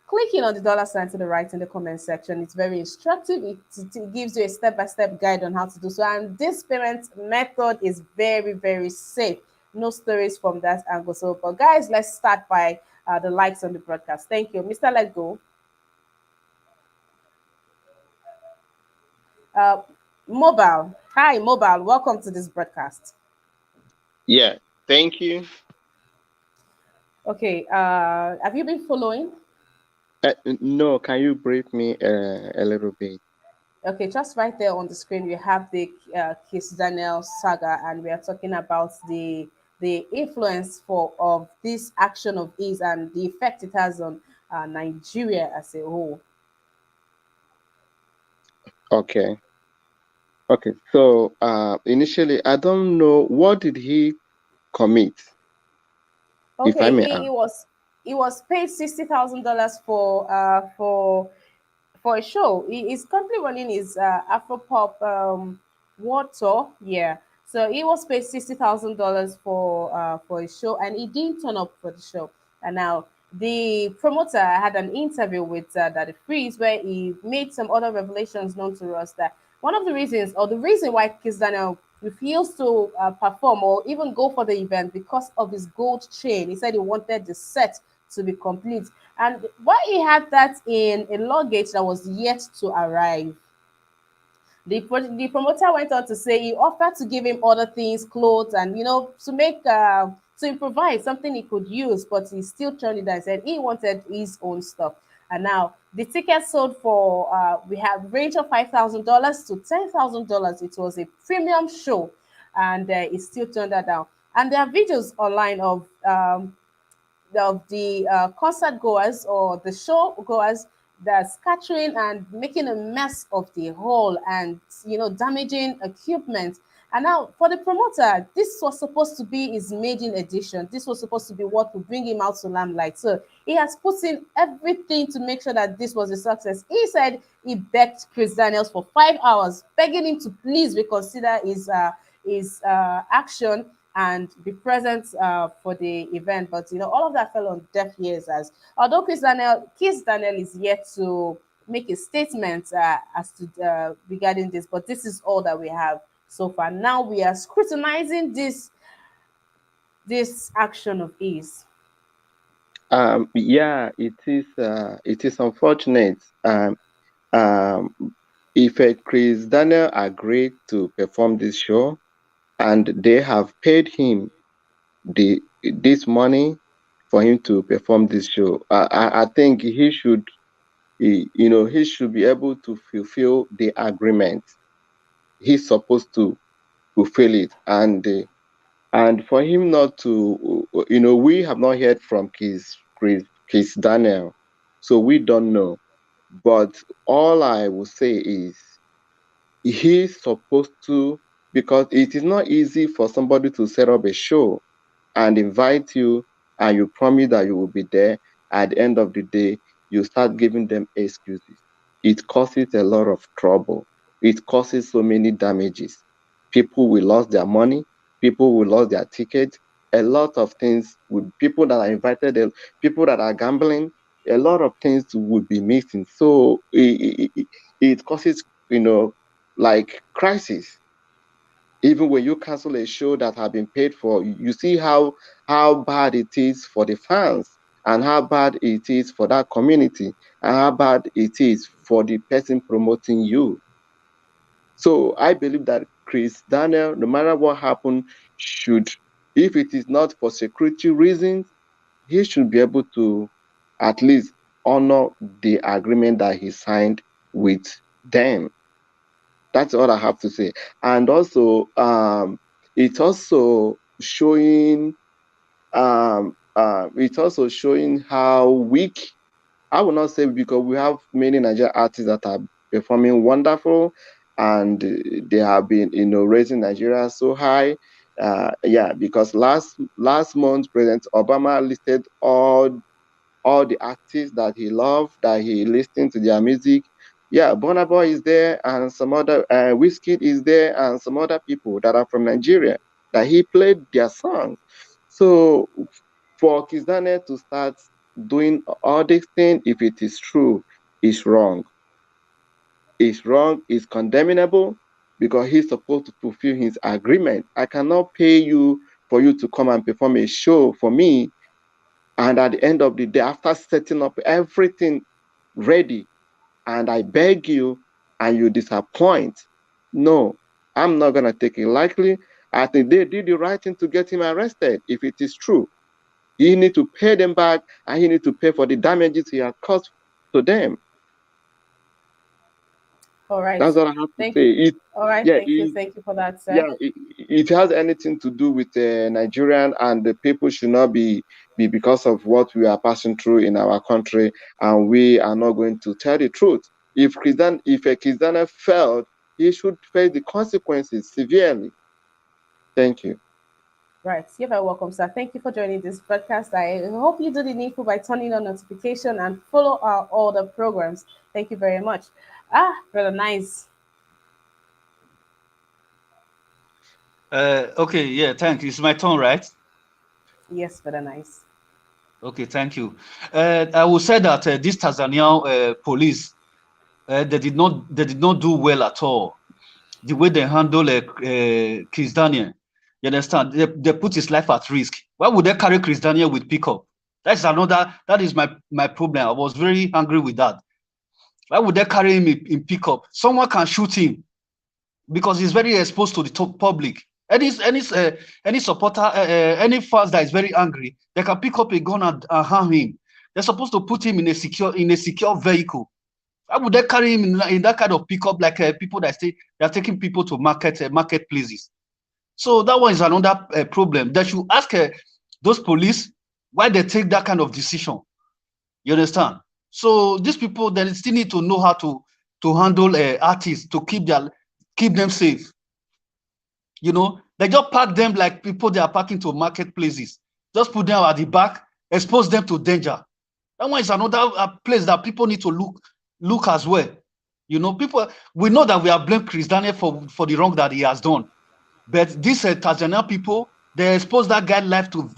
clicking on the dollar sign to the right in the comment section. It's very instructive. It gives you a step-by-step guide on how to do so. And this payment method is very, very safe. No stories from that angle. So, but guys, let's start by the likes on the broadcast. Thank you. Mr. Let Go. Mobile. Hi, Mobile. Welcome to this broadcast. Yeah, thank you. Okay. Have you been following? No, can you brief me a little bit? Okay, just right there on the screen, we have the Kizz Daniel saga, and we are talking about the influence of this action of his and the effect it has on Nigeria as a whole. Okay. Okay, so initially, I don't know what did he commit, if I Okay, may he, ask. he was he was paid $60,000 for a show. He's currently running his Afropop world tour. Yeah, so he was paid $60,000 for a show, and he didn't turn up for the show. And now the promoter had an interview with Daddy Freeze where he made some other revelations known to us that one of the reasons, or the reason why Kizz Daniel refused to perform or even go for the event because of his gold chain. He said he wanted the set to be complete. And why he had that in a luggage that was yet to arrive. The promoter went on to say he offered to give him other things, clothes, and to make to improvise something he could use, but he still turned it down. He said he wanted his own stuff. And now the tickets sold for we have range of $5,000 to $10,000. It was a premium show, and he still turned that down. And there are videos online of the concert goers or the show goers that are scattering and making a mess of the hall and damaging equipment. And now for the promoter, this was supposed to be his maiden edition. This was supposed to be what would bring him out to limelight. So he has put in everything to make sure that this was a success. He said he begged Chris Daniels for 5 hours, begging him to please reconsider his action and be present for the event. But all of that fell on deaf ears, as although Kiss Daniel is yet to make a statement as to regarding this, but this is all that we have so far. Now we are scrutinizing this action of his. Yeah, it is unfortunate. Um, if Chris Daniel agreed to perform this show and they have paid him this money for him to perform this show, I think he should be able to fulfill the agreement. He's supposed to fulfill it, and for him not to, we have not heard from Chris Daniel, so we don't know. But all I will say is he's supposed to, because it is not easy for somebody to set up a show and invite you and you promise that you will be there. At the end of the day, you start giving them excuses. It causes a lot of trouble. It causes so many damages. People will lose their money. People will lose their tickets. A lot of things with people that are invited, people that are gambling, a lot of things would be missing. So it causes, like crisis. Even when you cancel a show that have been paid for, you see how bad it is for the fans, and how bad it is for that community, and how bad it is for the person promoting you. So I believe that Chris Daniel, no matter what happened, should, if it is not for security reasons, he should be able to at least honor the agreement that he signed with them. That's all I have to say. And also, it's also showing how weak. I will not say, because we have many Nigerian artists that are performing wonderful, and they have been raising Nigeria so high. Yeah, because last month President Obama listed all the artists that he loved, that he listened to their music. Yeah, Burna Boy is there, and some other Wizkid is there, and some other people that are from Nigeria that he played their songs. So for Kizz Daniel to start doing all these things, if it is true, is wrong. It's wrong. It's condemnable, because he's supposed to fulfill his agreement. I cannot pay you for you to come and perform a show for me, and at the end of the day, after setting up everything ready, and I beg you and you disappoint, no, I'm not going to take it lightly. I think they did the right thing to get him arrested, if it is true. He need to pay them back, and he need to pay for the damages he has caused to them. All right. That's all I have to Thank say. you. All right. Yeah, Thank you for that, sir. yeah, it has anything to do with Nigerian, and the people should not be because of what we are passing through in our country, and we are not going to tell the truth. If a Christian failed he should face the consequences severely. Thank you. Right. You're very welcome, sir. Thank you for joining this podcast. I hope you do the needful by turning on notification and follow all the programs. Thank you very much. Brother Nice. Okay, yeah, thank you. It's my turn, right? Yes, Brother Nice. Okay, thank you. I will say that this Tanzanian police, they did not do well at all. The way they handle Kizz Daniel, you understand? They put his life at risk. Why would they carry Kizz Daniel with pickup? That is my problem. I was very angry with that. Why would they carry him in pickup? Someone can shoot him because he's very exposed to the public. Any supporter, any fans that is very angry, they can pick up a gun and harm him. They're supposed to put him in a secure vehicle. Why would they carry him in that kind of pickup, like people that they're taking people to marketplaces? So that one is another problem. They should ask those police why they take that kind of decision. You understand? So these people, they still need to know how to handle artists, to keep them safe. You know, they just park them like people they are parking to marketplaces. Just put them at the back, expose them to danger. That one is another place that people need to look as well. You know, we know that we have blamed Kizz Daniel for the wrong that he has done, but these Tanzanian people, they expose that guy's life to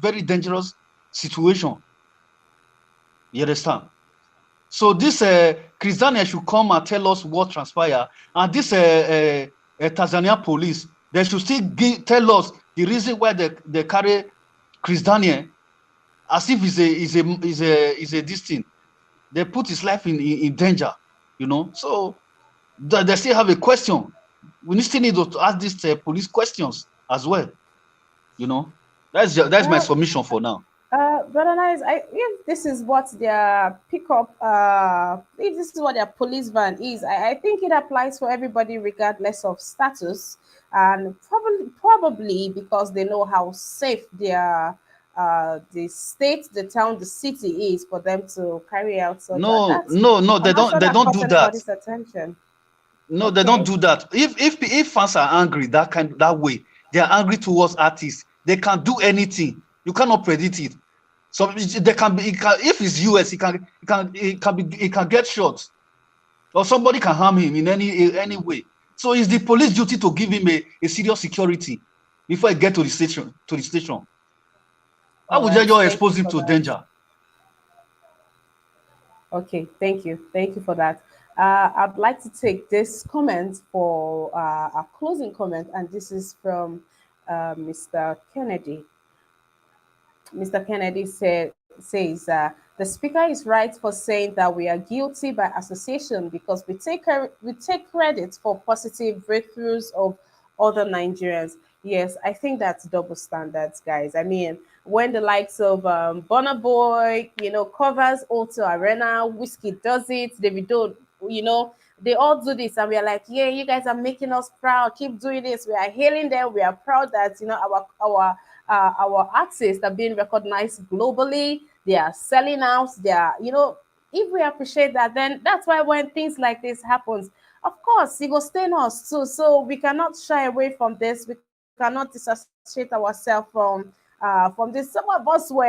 very dangerous situation. You understand? So this Kizz Daniel should come and tell us what transpired, and this Tanzanian police, they should still tell us the reason why they carry Kizz Daniel as if is a this thing. They put his life in danger, you know. So they still have a question. We still need to ask these police questions as well, you know. That's my submission for now. Brother Nice, if this is what their pickup, if this is what their police van is, I think it applies for everybody regardless of status, and probably because they know how safe their the state, the town, the city is for them to carry out such. No, they don't do that. Attention. No, okay. They don't do that. If fans are angry that way, they are angry towards artists. They can do anything. You cannot predict it. So they can be. If it's US, it can get shot, or somebody can harm him in any way. So it's the police duty to give him a serious security before he get to the station. Why would they just expose him to danger? Okay, thank you for that. I'd like to take this comment for a closing comment, and this is from Mr. Kennedy. Mr. Kennedy says, the speaker is right for saying that we are guilty by association because we take credit for positive breakthroughs of other Nigerians. Yes, I think that's double standards, guys. I mean, when the likes of Burna Boy, covers Auto Arena, Whiskey does it, Davido, they all do this, and we are like, yeah, you guys are making us proud. Keep doing this. We are hailing them. We are proud that our artists are being recognized globally. They are selling out. They are, if we appreciate that, then that's why when things like this happens, of course, it will stain us too. So we cannot shy away from this. We cannot disassociate ourselves from this. Some of us we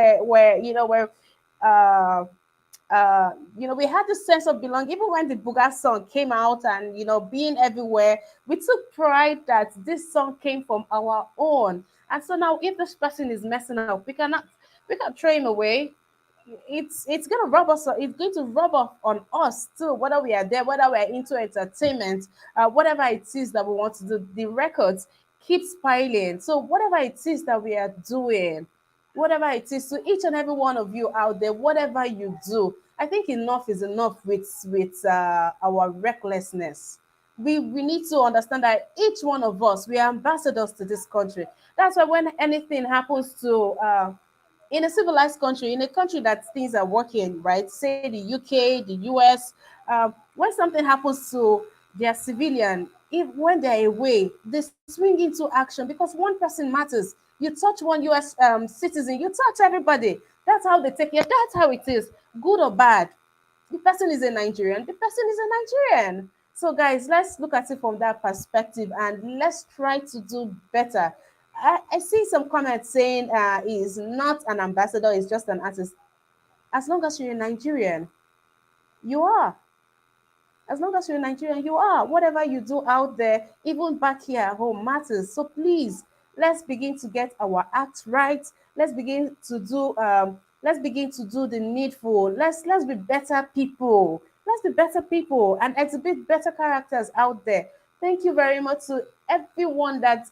had this sense of belonging. Even when the Buga song came out and, being everywhere, we took pride that this song came from our own. And so now if this person is messing up, we can throw him away. It's going to rub us. It's going to rub off on us too, whether we are there, whether we're into entertainment, whatever it is that we want to do. The records keep piling. So whatever it is that we are doing, whatever it is, to each and every one of you out there, whatever you do, I think enough is enough with our recklessness. We need to understand that each one of us, we are ambassadors to this country. That's why when anything happens to in a civilized country, in a country that things are working, right? Say the UK, the US, when something happens to their civilian, when they're away, they swing into action because one person matters. You touch one US citizen, you touch everybody. That's how they take it. That's how it is, good or bad. The person is a Nigerian. The person is a Nigerian. So, guys, let's look at it from that perspective and let's try to do better. I see some comments saying he's not an ambassador, he's just an artist. As long as you're a Nigerian, you are. As long as you're Nigerian, you are. Whatever you do out there, even back here at home, matters. So please, let's begin to get our act right. Let's begin to do the needful. Let's be better people. Let's be better people and exhibit better characters out there. Thank you very much to everyone that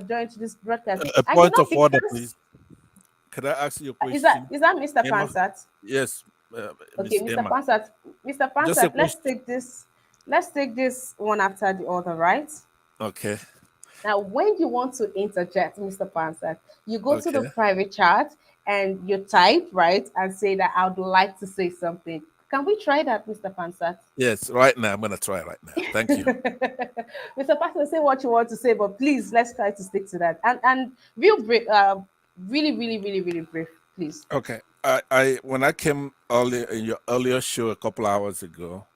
joined this broadcast. A I did point not of order, because please. Can I ask you a is question? that Mr. Emma? Pansat? Yes, Okay, Miss Mr. Emma. Pansat. Mr. Just a Pansat, let's question. take this. Let's take this one after the other, right? Okay. Now, when you want to interject, Mr. Pansat, you go to the Okay. private chat and you type, right, and say that I would like to say something. Can we try that, Mr. Pansat? Yes, right now. I'm going to try right now. Thank you. Mr. Pansat, say what you want to say, but please, let's try to stick to that. And real brief, really, really, really, really brief, please. Okay. When I came earlier in your earlier show a couple hours ago,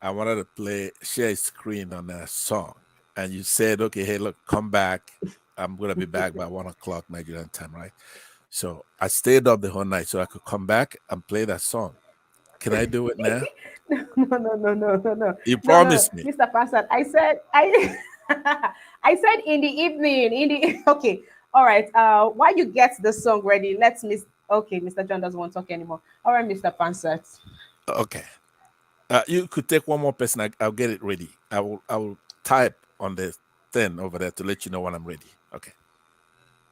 I wanted to share a screen on a song. And you said, okay, hey, look, come back. I'm going to be back by 1 o'clock Nigerian time, right? So I stayed up the whole night so I could come back and play that song. Can I do it now? No. You promised me. Mr. Pansat, I said I said in the evening, okay. All right. While you get the song ready, okay, Mr. John doesn't want to talk anymore. All right, Mr. Pansat. Okay. You could take one more person. I'll get it ready. I will type on the thing over there to let you know when I'm ready. Okay.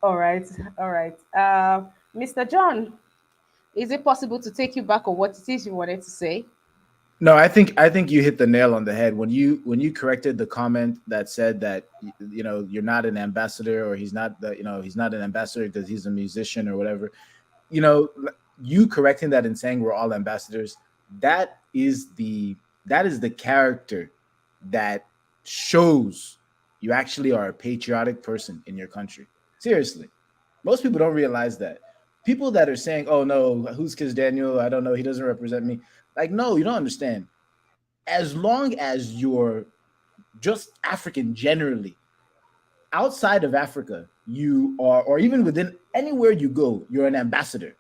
All right. Mr. John, is it possible to take you back on what it is you wanted to say? No, I think you hit the nail on the head when you corrected the comment that said that you're not an ambassador, or he's not an ambassador because he's a musician or whatever. You correcting that and saying we're all ambassadors, that is the character that shows you actually are a patriotic person in your country. Seriously, most people don't realize that. People that are saying, "Oh no, who's Kizz Daniel? I don't know. He doesn't represent me." Like, no, you don't understand. As long as you're just African generally, outside of Africa, you are, or even within anywhere you go, you're an ambassador.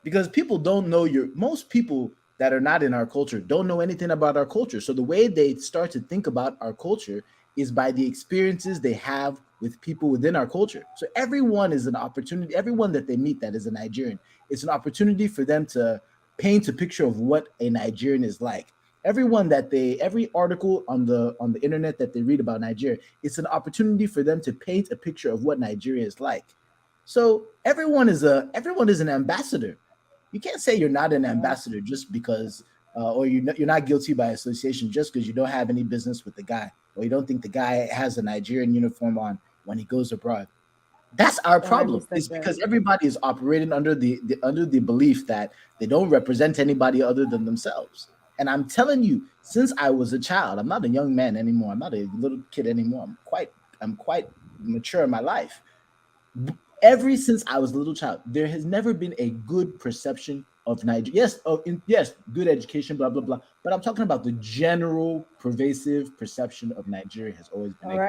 Because people don't know most people that are not in our culture don't know anything about our culture. So the way they start to think about our culture is by the experiences they have with people within our culture. So everyone is an opportunity. Everyone that they meet that is a Nigerian, it's an opportunity for them to paint a picture of what a Nigerian is like. Every article on the internet that they read about Nigeria, it's an opportunity for them to paint a picture of what Nigeria is like. So everyone is an ambassador. You can't say you're not an ambassador just because, or you're not guilty by association just because you don't have any business with the guy, or you don't think the guy has a Nigerian uniform on when he goes abroad. That's our problem. It's because everybody is operating under the belief that they don't represent anybody other than themselves. And I'm telling you, since I was a child, I'm not a young man anymore. I'm not a little kid anymore. I'm quite mature in my life. Ever since I was a little child, there has never been a good perception of Nigeria. Yes, good education, blah blah blah. But I'm talking about the general, pervasive perception of Nigeria has always been. All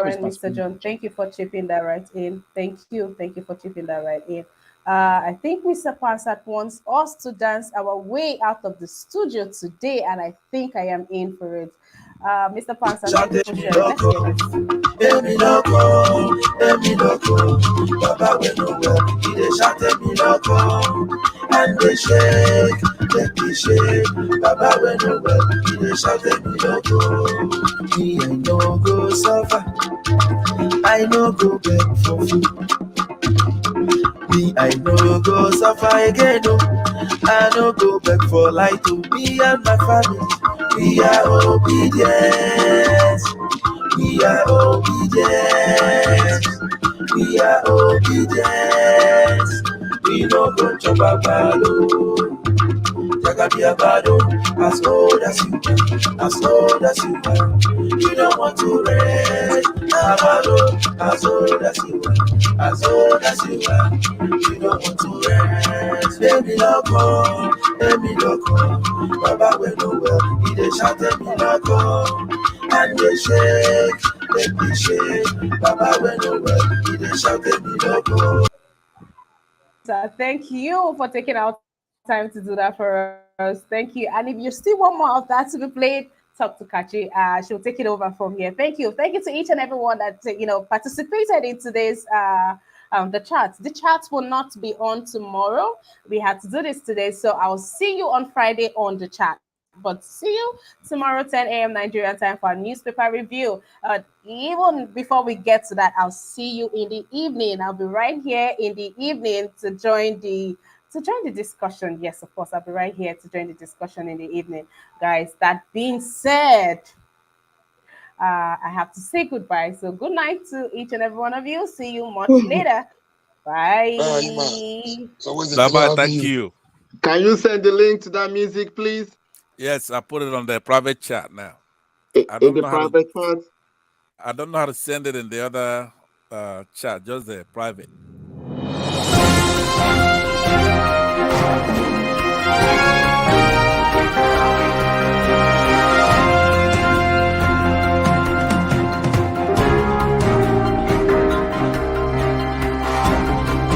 right, Mr. John. Thank you for chipping that right in. Thank you for chipping that right in. I think Mr. Pansat wants us to dance our way out of the studio today, and I think I am in for it. Mr. Pansat, thank you for sharing. Let's hear this. Emi loko, Baba we no well, he dey shout emi loko, and they shake, make me shake. Baba we no well, he dey shout emi loko. Me I no go suffer, I no go beg for food. Me I no go suffer again, no, I no go beg for light. To me and my family, we are obedient. We are obedient. We are obedient. We no go chop a balo. Jaga be a balo. As old as you are, as old as you are. You don't want to rest. As old as you are, you don't want to rest. Baby, loco, Baba will know well. He dey shout, baby, loco, and they shake, make me shake. Baba will know well. He dey shout, baby, loco. Thank you for taking our time to do that for us. Thank you. And if you still want more of that to be played, talk to Kachi. She'll take it over from here. Thank you. Thank you to each and everyone that participated in today's the chat. The chat will not be on tomorrow. We had to do this today, so I'll see you on Friday on the chat. But see you tomorrow, 10 a.m. Nigerian time for our newspaper review. Even before we get to that, I'll see you in the evening. I'll be right here in the evening to join the discussion. Yes, of course, I'll be right here to join the discussion in the evening. Guys, that being said, I have to say goodbye. So good night to each and every one of you. See you much later. Bye. Bye-bye. Thank you. Can you send the link to that music, please? Yes, I put it on the private chat now. In the private chat? I don't know how to send it in the other chat, just the private.